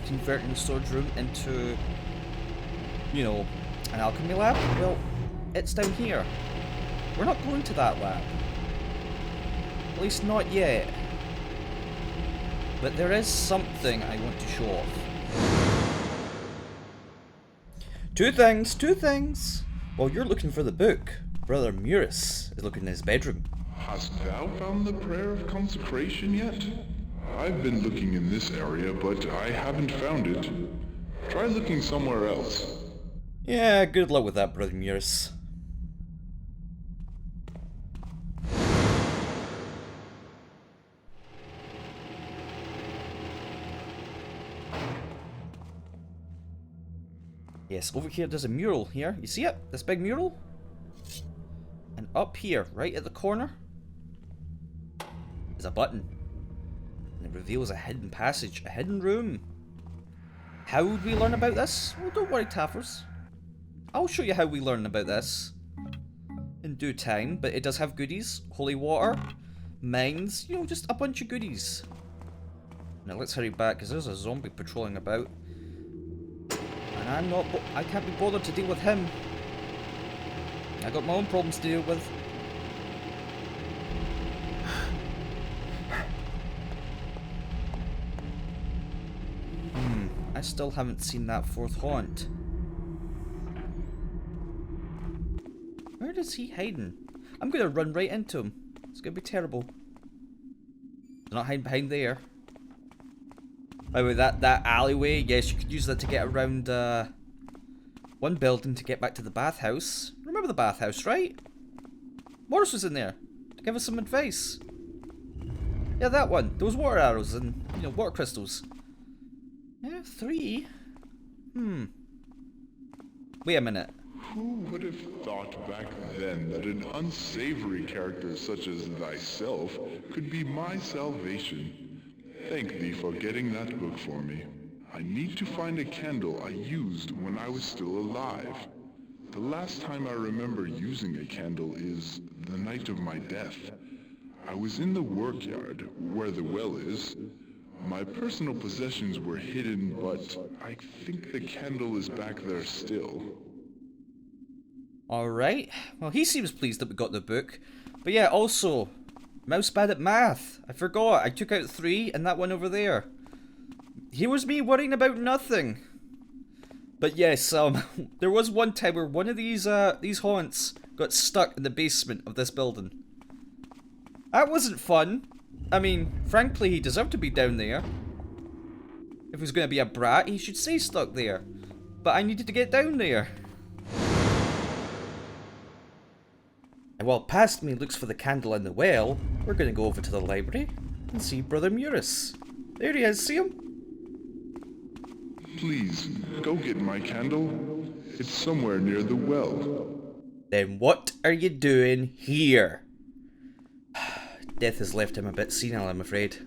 converting the storage room into, you know, an alchemy lab? Well, it's down here. We're not going to that lab. At least not yet. But there is something I want to show off. Two things. While you're looking for the book, Brother Muris is looking in his bedroom. Hast thou found the Prayer of Consecration yet? I've been looking in this area, but I haven't found it. Try looking somewhere else. Yeah, good luck with that, Brother Muris. Yes, over here there's a mural here. You see it? This big mural? And up here, right at the corner, is a button. And it reveals a hidden passage, a hidden room. How would we learn about this? Well, don't worry, Taffers. I'll show you how we learn about this in due time, but it does have goodies. Holy water, mines, you know, just a bunch of goodies. Now let's hurry back, because there's a zombie patrolling about. And I can't be bothered to deal with him. I got my own problems to deal with. I still haven't seen that fourth haunt. Where is he hiding? I'm gonna run right into him. It's gonna be terrible. He's not hiding behind there. By the way, that alleyway, yes, you could use that to get around one building to get back to the bathhouse. Remember the bathhouse, right? Morris was in there to give us some advice. Yeah, that one. Those water arrows and, you know, water crystals. Yeah, 3. Wait a minute. Who would have thought back then that an unsavory character such as thyself could be my salvation? Thank thee for getting that book for me. I need to find a candle I used when I was still alive. The last time I remember using a candle is the night of my death. I was in the workyard, where the well is. My personal possessions were hidden, but I think the candle is back there still. Alright. Well, he seems pleased that we got the book. But yeah, also, Mouse bad at math. I forgot. I took out 3 and that one over there. Here was me worrying about nothing. But yes, there was one time where one of these haunts got stuck in the basement of this building. That wasn't fun. I mean, frankly, he deserved to be down there. If he was going to be a brat, he should stay stuck there. But I needed to get down there. And while past me looks for the candle in the well, we're going to go over to the library and see Brother Muris. There he is, see him? Please, go get my candle. It's somewhere near the well. Then what are you doing here? Death has left him a bit senile, I'm afraid.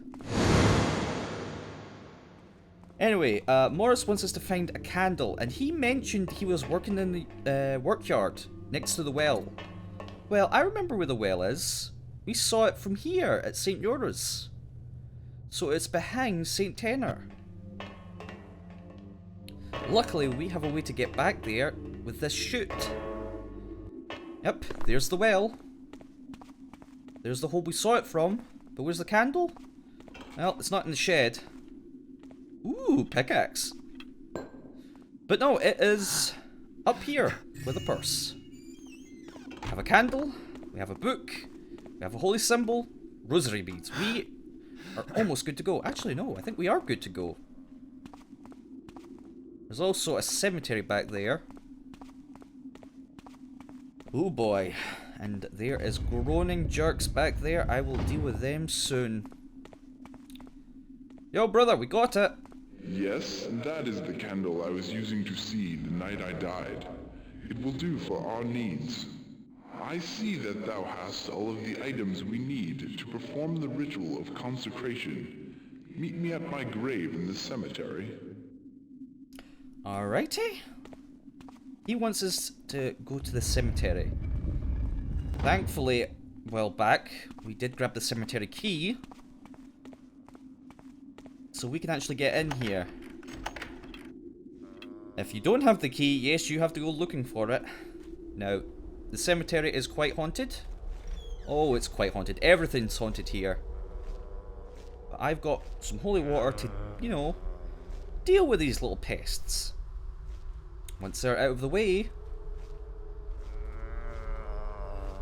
Anyway, Morris wants us to find a candle, and he mentioned he was working in the workyard next to the well. Well, I remember where the well is. We saw it from here at St. Yora's. So it's behind St. Tenor. Luckily, we have a way to get back there with this chute. Yep, there's the well. There's the hole we saw it from. But where's the candle? Well, it's not in the shed. Ooh, pickaxe. But no, it is up here with a purse. We have a candle, we have a book, we have a holy symbol, rosary beads. We are almost good to go. Actually, no, I think we are good to go. There's also a cemetery back there. Oh boy. And there is groaning jerks back there. I will deal with them soon. Yo, brother, we got it. Yes, that is the candle I was using to see the night I died. It will do for our needs. I see that thou hast all of the items we need to perform the ritual of consecration. Meet me at my grave in the cemetery. Alrighty. He wants us to go to the cemetery. Thankfully, a while back, we did grab the cemetery key. So we can actually get in here. If you don't have the key, yes, you have to go looking for it. Now, the cemetery is quite haunted. Oh, it's quite haunted. Everything's haunted here. But I've got some holy water to, you know, deal with these little pests. Once they're out of the way,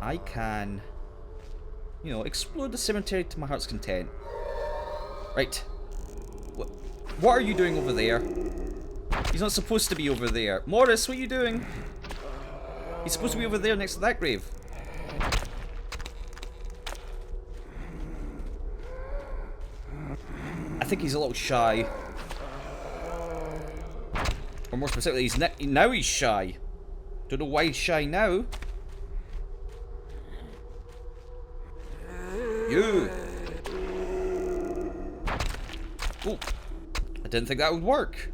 I can, you know, explore the cemetery to my heart's content. Right. What are you doing over there? He's not supposed to be over there. Morris, what are you doing? He's supposed to be over there next to that grave. I think he's a little shy. Or more specifically, now he's shy. Don't know why he's shy now. You. Oh, I didn't think that would work.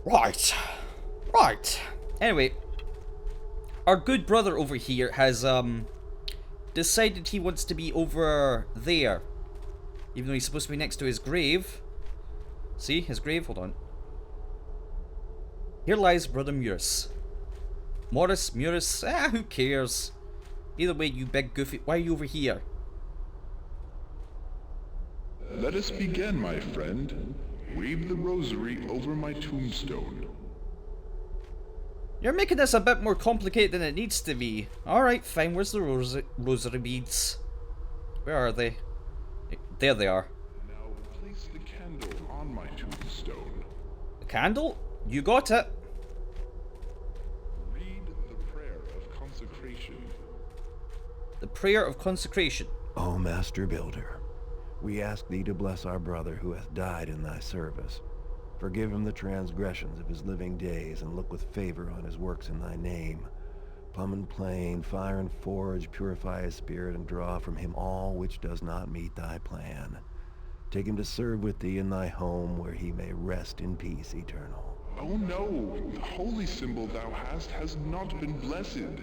Right. Right. Anyway, our good brother over here has decided he wants to be over there. Even though he's supposed to be next to his grave. See, his grave? Hold on. Here lies Brother Muris. Muris, who cares? Either way, you big goofy, why are you over here? Let us begin, my friend. Wave the rosary over my tombstone. You're making this a bit more complicated than it needs to be. Alright, fine, where's the rosary beads? Where are they? There they are. Now place the candle on my tombstone. The candle? You got it. Read the prayer of consecration. The prayer of consecration. O Master Builder, we ask thee to bless our brother who hath died in thy service. Forgive him the transgressions of his living days, and look with favor on his works in thy name. Plumb and plane, fire and forge, purify his spirit, and draw from him all which does not meet thy plan. Take him to serve with thee in thy home, where he may rest in peace eternal. Oh no, the holy symbol thou hast has not been blessed.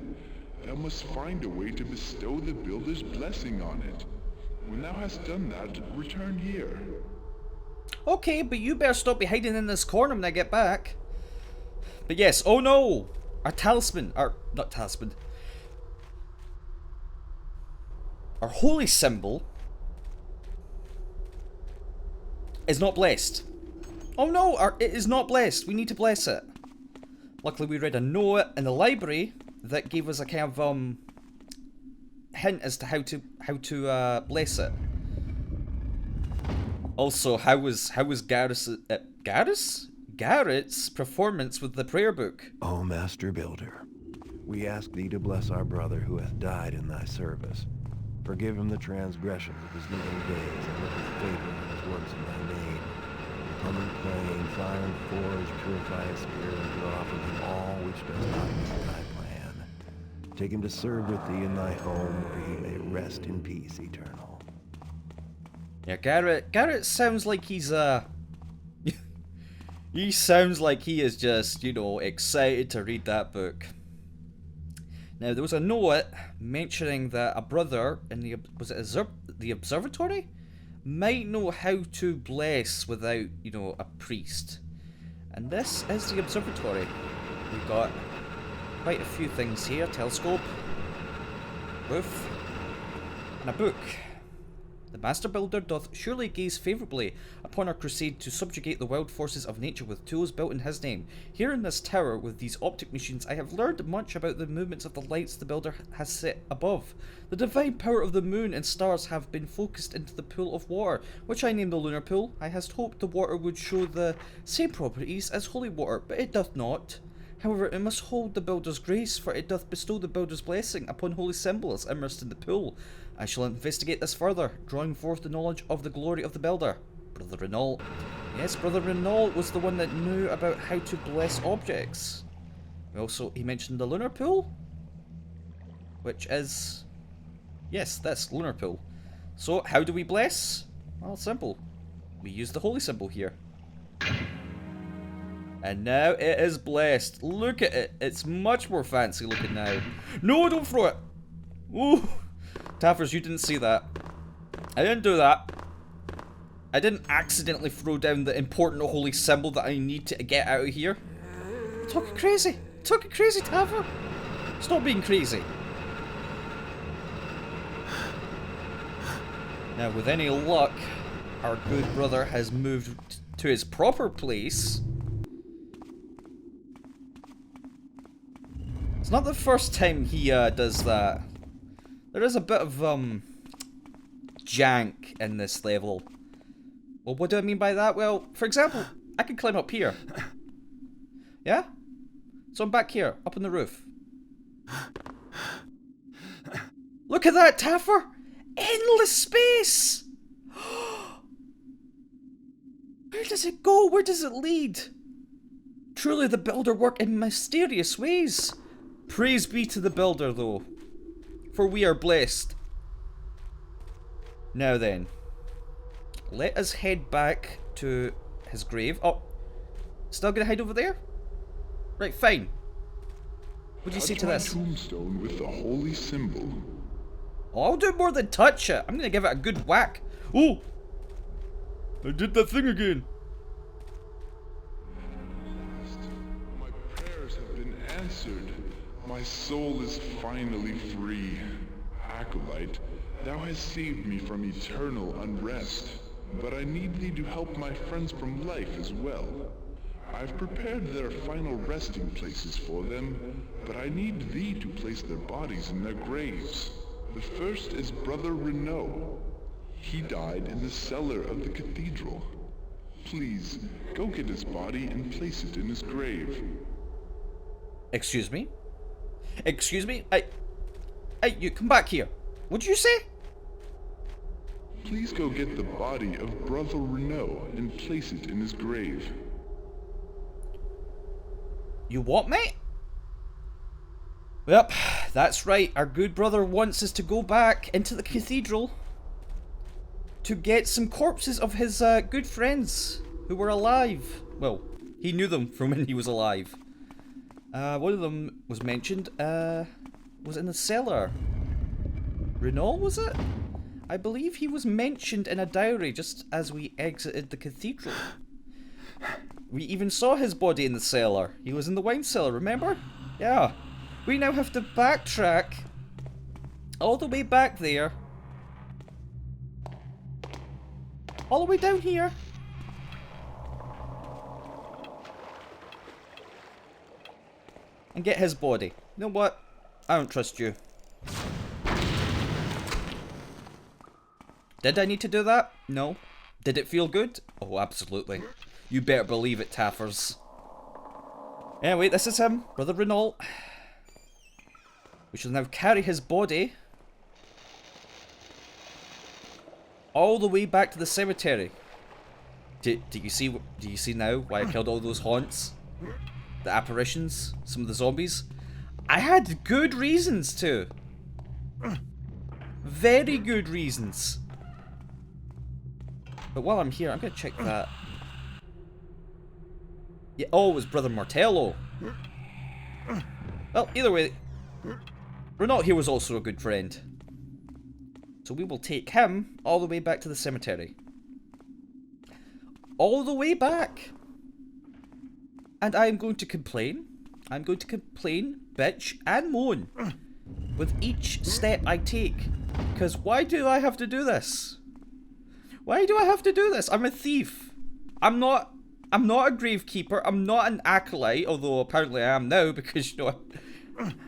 Thou must find a way to bestow the builder's blessing on it. When thou hast done that, return here. Okay, but you better stop be hiding in this corner when I get back. But yes, oh no! Our talisman, not talisman. Our holy symbol is not blessed. Oh no, it is not blessed. We need to bless it. Luckily we read a note in the library that gave us a kind of hint as to how to bless it. Also, how was Garrett's performance with the prayer book? O Master Builder, we ask thee to bless our brother who hath died in thy service. Forgive him the transgressions of his living days, and look with favor on his works in thy name. Come and plane, fire and forge, purify his spirit, and draw from him all which does not meet thy plan. Take him to serve with thee in thy home, where he may rest in peace eternal. Yeah, Garrett sounds like he's he sounds like he is just, you know, excited to read that book. Now there was a note mentioning that a brother in the the observatory might know how to bless without, you know, a priest. And this is the observatory. We've got quite a few things here: telescope, roof, and a book. The Master Builder doth surely gaze favourably upon our crusade to subjugate the wild forces of nature with tools built in his name. Here in this tower, with these optic machines, I have learned much about the movements of the lights the Builder has set above. The divine power of the moon and stars have been focused into the pool of water, which I named the lunar pool. I had hoped the water would show the same properties as holy water, but it doth not. However, it must hold the Builder's grace, for it doth bestow the Builder's blessing upon holy symbols immersed in the pool. I shall investigate this further, drawing forth the knowledge of the glory of the Builder. Brother Renault. Yes, Brother Renault was the one that knew about how to bless objects. He mentioned the lunar pool, which is... yes, that's lunar pool. So, how do we bless? Well, simple. We use the holy symbol here. And now it is blessed. Look at it. It's much more fancy looking now. No, don't throw it. Ooh. Taffers, you didn't see that. I didn't do that. I didn't accidentally throw down the important holy symbol that I need to get out of here. Talking crazy. Talking crazy, Taffer. Stop being crazy. Now, with any luck, our good brother has moved to his proper place. It's not the first time he does that. There is a bit of jank in this level. Well, what do I mean by that? Well, for example, I can climb up here. Yeah? So I'm back here, up on the roof. Look at that, Taffer! Endless space! Where does it go? Where does it lead? Truly the builder worked in mysterious ways. Praise be to the builder, though, for we are blessed. Now then, let us head back to his grave. Oh, still gonna hide over there? Right, fine. What do you say to this? Tombstone with the holy symbol. Oh, I'll do more than touch it. I'm gonna give it a good whack. Oh! I did that thing again. My prayers have been answered. My soul is finally free. Acolyte, thou hast saved me from eternal unrest. But I need thee to help my friends from life as well. I've prepared their final resting places for them, but I need thee to place their bodies in their graves. The first is Brother Renault. He died in the cellar of the cathedral. Please, go get his body and place it in his grave. Excuse me? Excuse me? Hey, you come back here. What'd you say? Please go get the body of Brother Renault and place it in his grave. You what, mate? Yep, that's right. Our good brother wants us to go back into the cathedral to get some corpses of his good friends who were alive. Well, he knew them from when he was alive. One of them was mentioned, was in the cellar. Renault, was it? I believe he was mentioned in a diary just as we exited the cathedral. We even saw his body in the cellar. He was in the wine cellar, remember? Yeah. We now have to backtrack all the way back there. All the way down here. And get his body. You know what? I don't trust you. Did I need to do that? No. Did it feel good? Oh, absolutely. You better believe it, Taffers. Anyway, this is him, Brother Renault. We shall now carry his body all the way back to the cemetery. Do you see now why I killed all those haunts? The apparitions? Some of the zombies? I had good reasons to. Very good reasons. But while I'm here, I'm gonna check that. Yeah, oh, it was Brother Martello. Well, either way, Renault here was also a good friend. So we will take him all the way back to the cemetery. All the way back. And I am going to complain. I'm going to complain, bitch, and moan with each step I take. Because why do I have to do this? Why do I have to do this? I'm a thief. I'm not a gravekeeper. I'm not an acolyte, although apparently I am now because, you know,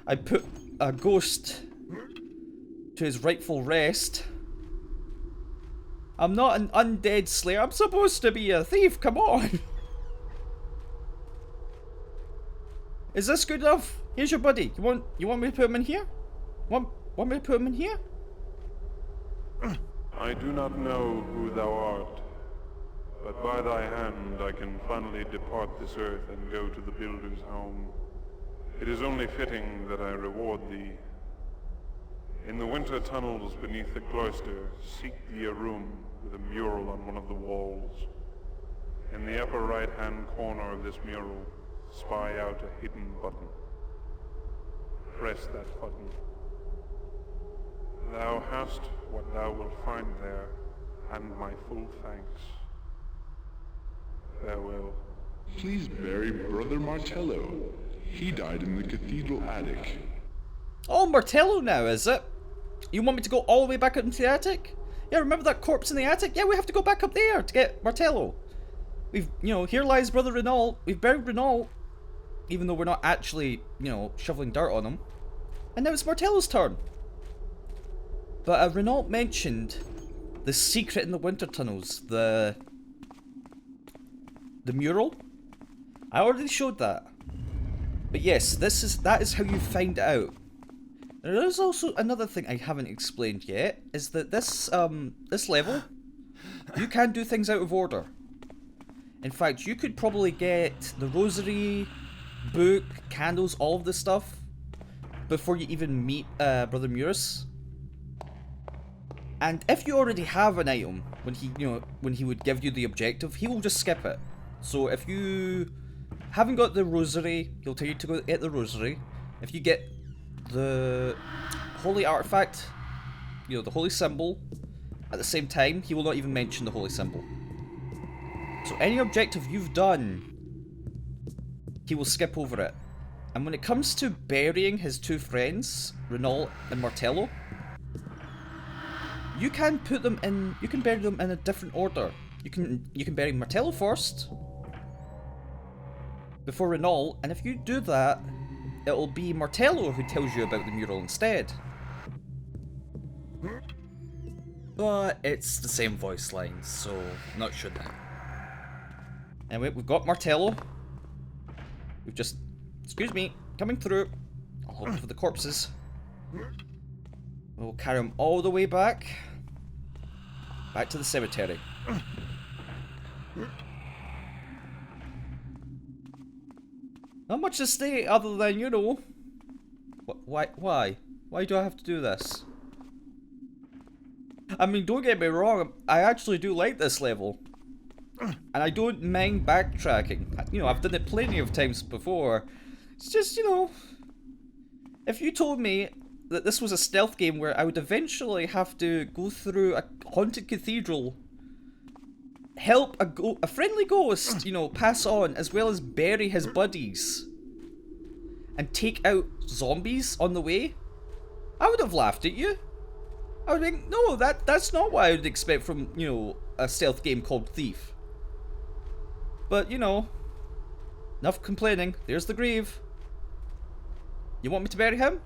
I put a ghost to his rightful rest. I'm not an undead slayer. I'm supposed to be a thief. Come on. Is this good enough? Here's your buddy. You want me to put him in here? Want me to put him in here? I do not know who thou art, but by thy hand I can finally depart this earth and go to the builder's home. It is only fitting that I reward thee. In the winter tunnels beneath the cloister, seek thee a room with a mural on one of the walls. In the upper right-hand corner of this mural, spy out a hidden button. Press that button. Thou hast what thou wilt find there, and my full thanks. Farewell. Please bury Brother Martello. He died in the cathedral attic. Oh, Martello now, is it? You want me to go all the way back up into the attic? Yeah, remember that corpse in the attic? Yeah, we have to go back up there to get Martello. We've, you know, here lies Brother Renault. We've buried Renault, even though we're not actually, you know, shoveling dirt on him. And now it's Martello's turn. But Renault mentioned the secret in the winter tunnels, the mural. I already showed that. But yes, that is how you find out. There is also another thing I haven't explained yet, is that this level, you can do things out of order. In fact, you could probably get the rosary, book, candles, all of this stuff before you even meet Brother Murus. And if you already have an item, when he, when he would give you the objective, he will just skip it. So if you haven't got the rosary, he'll tell you to go get the rosary. If you get the holy artifact, the holy symbol, at the same time, he will not even mention the holy symbol. So any objective you've done, he will skip over it. And when it comes to burying his two friends, Renault and Martello, you can put them in, you can bury them in a different order. You can bury Martello first, before Renault, and if you do that, it'll be Martello who tells you about the mural instead. But it's the same voice lines, so I'm not sure that. Anyway, we've got Martello. We've just, excuse me, coming through. I'll hold for the corpses. We'll carry them all the way back to the cemetery. Not much to say other than, why do I have to do this? I mean, don't get me wrong, I actually do like this level. And I don't mind backtracking. I've done it plenty of times before. It's just, if you told me that this was a stealth game where I would eventually have to go through a haunted cathedral, help a friendly ghost, pass on, as well as bury his buddies, and take out zombies on the way, I would have laughed at you. I would think, no, that's not what I would expect from, a stealth game called Thief. But, enough complaining. There's the grave. You want me to bury him?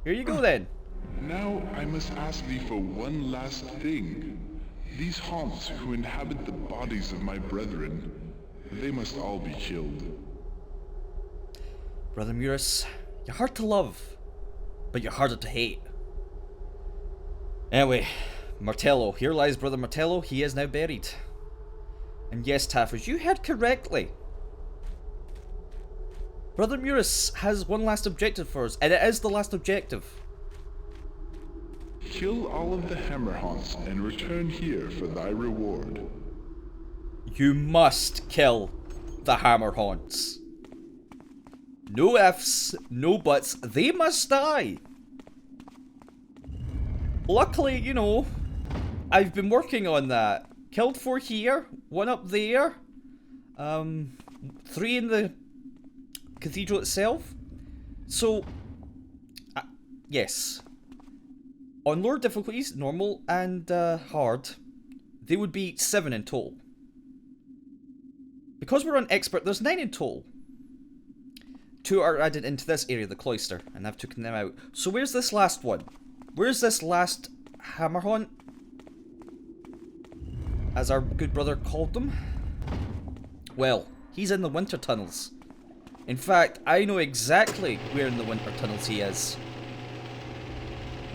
Here you go then. Now I must ask thee for one last thing. These haunts who inhabit the bodies of my brethren, they must all be killed. Brother Murus, you're hard to love, but you're harder to hate. Anyway, Martello. Here lies Brother Martello. He is now buried. And yes, Taffers, you heard correctly. Brother Murus has one last objective for us, and it is the last objective. Kill all of the hammer haunts and return here for thy reward. You must kill the hammer haunts. No ifs, no buts, they must die. Luckily, I've been working on that. Killed 4 here, 1 up there, 3 in the cathedral itself. So, yes. On lower difficulties, normal and hard, they would be 7 in total. Because we're on expert, there's 9 in total. 2 are added into this area, the cloister, and I've taken them out. So where's this last one? Where's this last hammer haunt, as our good brother called them? Well, he's in the winter tunnels. In fact, I know exactly where in the winter tunnels he is.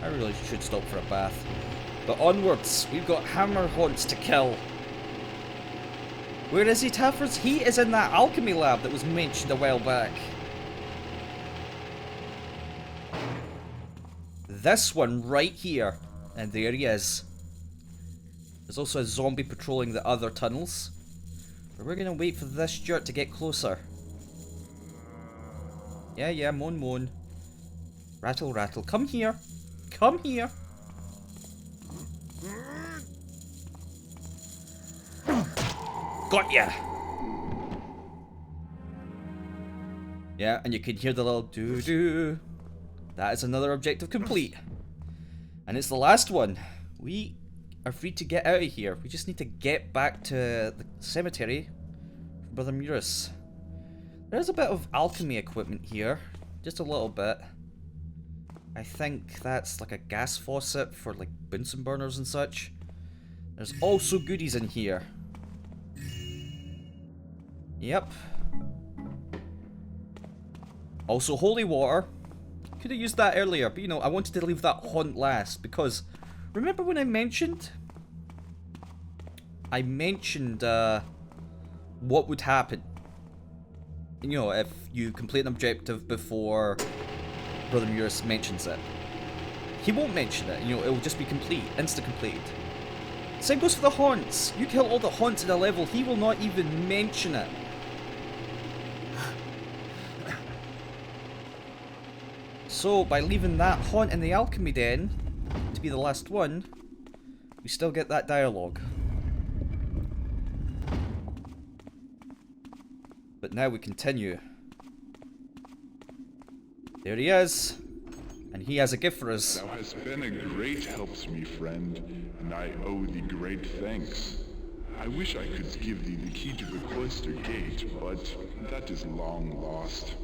I really should stop for a bath. But onwards, we've got hammer haunts to kill. Where is he, Taffers? He is in that alchemy lab that was mentioned a while back. This one right here. And there he is. There's also a zombie patrolling the other tunnels. But we're gonna wait for this jerk to get closer. Yeah, moan moan. Rattle rattle. Come here. Come here. Got ya! Yeah, and you can hear the little doo-doo. That is another objective complete. And it's the last one. We are free to get out of here. We just need to get back to the cemetery for Brother Murus. There's a bit of alchemy equipment here. Just a little bit. I think that's like a gas faucet for like Bunsen burners and such. There's also goodies in here. Yep. Also holy water. Could have used that earlier, but I wanted to leave that haunt last because remember when I mentioned what would happen. You know, if you complete an objective before Brother Murus mentions it. He won't mention it, you know, it will just be complete, insta-complete. Same goes for the haunts. You kill all the haunts in a level, he will not even mention it. So, by leaving that haunt in the alchemy den to be the last one, we still get that dialogue. But now we continue. There he is. And he has a gift for us. Thou hast been a great help to me, friend, and I owe thee great thanks. I wish I could give thee the key to the cloister gate, but that is long lost.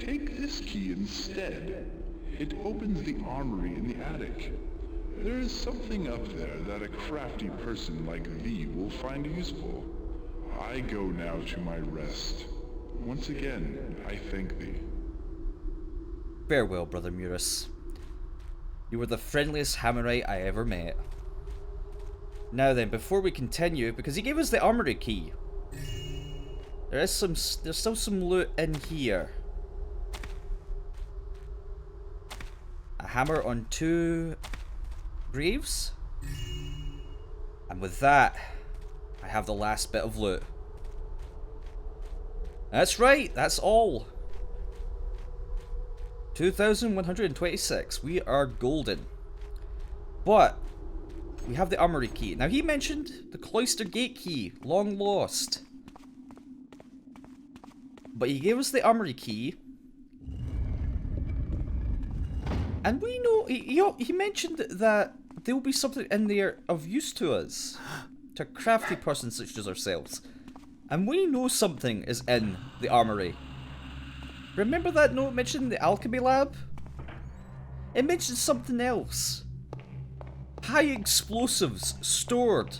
Take this key instead. It opens the armory in the attic. There is something up there that a crafty person like thee will find useful. I go now to my rest. Once again, I thank thee. Farewell, Brother Murus. You were the friendliest Hammerite I ever met. Now then, before we continue, because he gave us the armory key, there's still some loot in here. A hammer on 2 graves. And with that, I have the last bit of loot. That's right, that's all. 2,126. We are golden. But we have the armory key. Now he mentioned the cloister gate key, long lost. But he gave us the armory key. And we know, he mentioned that there will be something in there of use to us. To a crafty person such as ourselves. And we know something is in the armory. Remember that note mentioned the alchemy lab? It mentioned something else. High explosives stored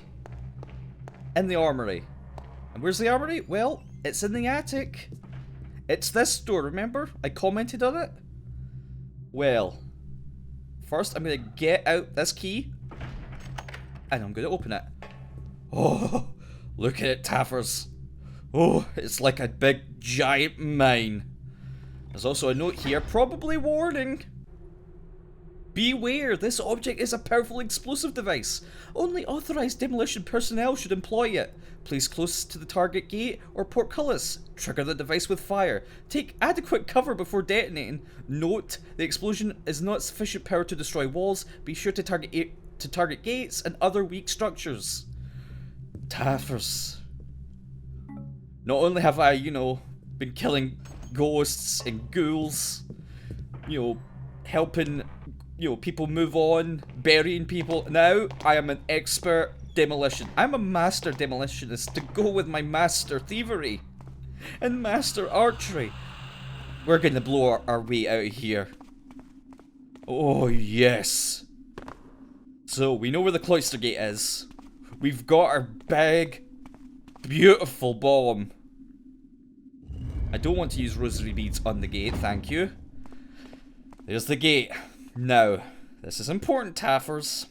in the armory. And where's the armory? Well, it's in the attic. It's this door, remember? I commented on it. Well, first I'm going to get out this key. And I'm going to open it. Oh, look at it, Taffers. Oh, it's like a big giant mine. There's also a note here, probably warning. Beware, this object is a powerful explosive device. Only authorized demolition personnel should employ it. Place close to the target gate or portcullis. Trigger the device with fire. Take adequate cover before detonating. Note, the explosion is not sufficient power to destroy walls. Be sure to target gates and other weak structures. Taffers. Not only have I, you know, been killing ghosts and ghouls, you know, helping, you know, people move on, burying people. Now I am an expert demolition. I'm a master demolitionist to go with my master thievery and master archery. We're gonna blow our way out of here. Oh yes. So we know where the cloister gate is. We've got our big, beautiful bomb. I don't want to use rosary beads on the gate, thank you. There's the gate. Now, this is important, Taffers.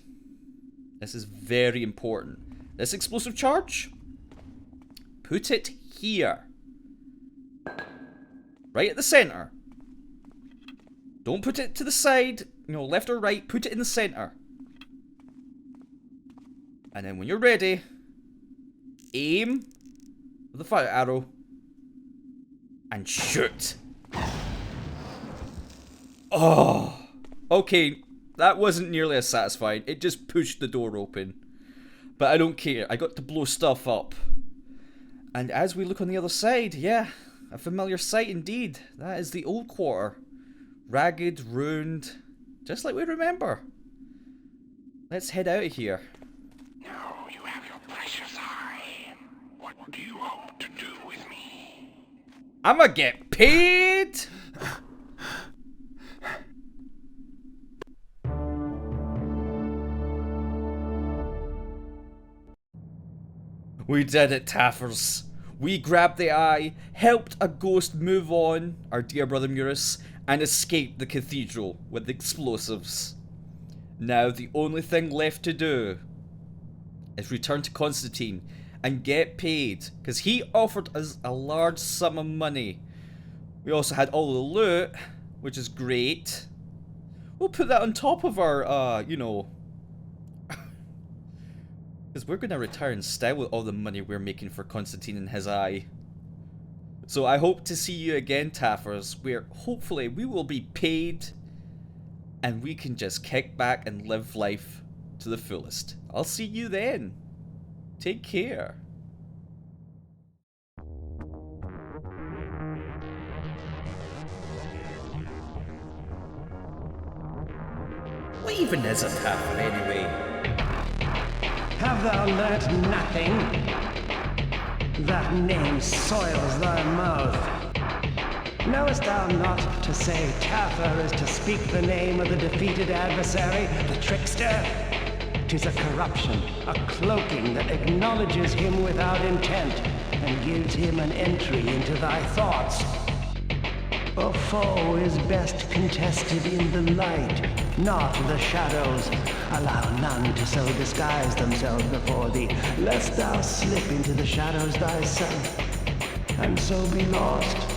This is very important. This explosive charge, put it here. Right at the center. Don't put it to the side, you know, left or right, put it in the center. And then when you're ready, aim with the fire arrow and shoot. Oh, okay, that wasn't nearly as satisfying. It just pushed the door open. But I don't care, I got to blow stuff up. And as we look on the other side, yeah, a familiar sight indeed. That is the old quarter. Ragged, ruined, just like we remember. Let's head out of here. Now you have your precious eye. What do you hope to do with me? I'ma get paid! We did it, Taffers. We grabbed the eye, helped a ghost move on, our dear brother Murus, and escaped the cathedral with explosives. Now the only thing left to do is return to Constantine and get paid, because he offered us a large sum of money. We also had all the loot, which is great. We'll put that on top of our, you know, because we're going to retire in style with all the money we're making for Constantine and his eye. So I hope to see you again, Taffers, where hopefully we will be paid and we can just kick back and live life to the fullest. I'll see you then. Take care. What even is a Taffer anyway? Have thou learnt nothing? That name soils thy mouth. Knowest thou not to say Taffer is to speak the name of the defeated adversary, the trickster? 'Tis a corruption, a cloaking that acknowledges him without intent, and gives him an entry into thy thoughts. A foe is best contested in the light, not the shadows. Allow none to so disguise themselves before thee, lest thou slip into the shadows thyself, and so be lost.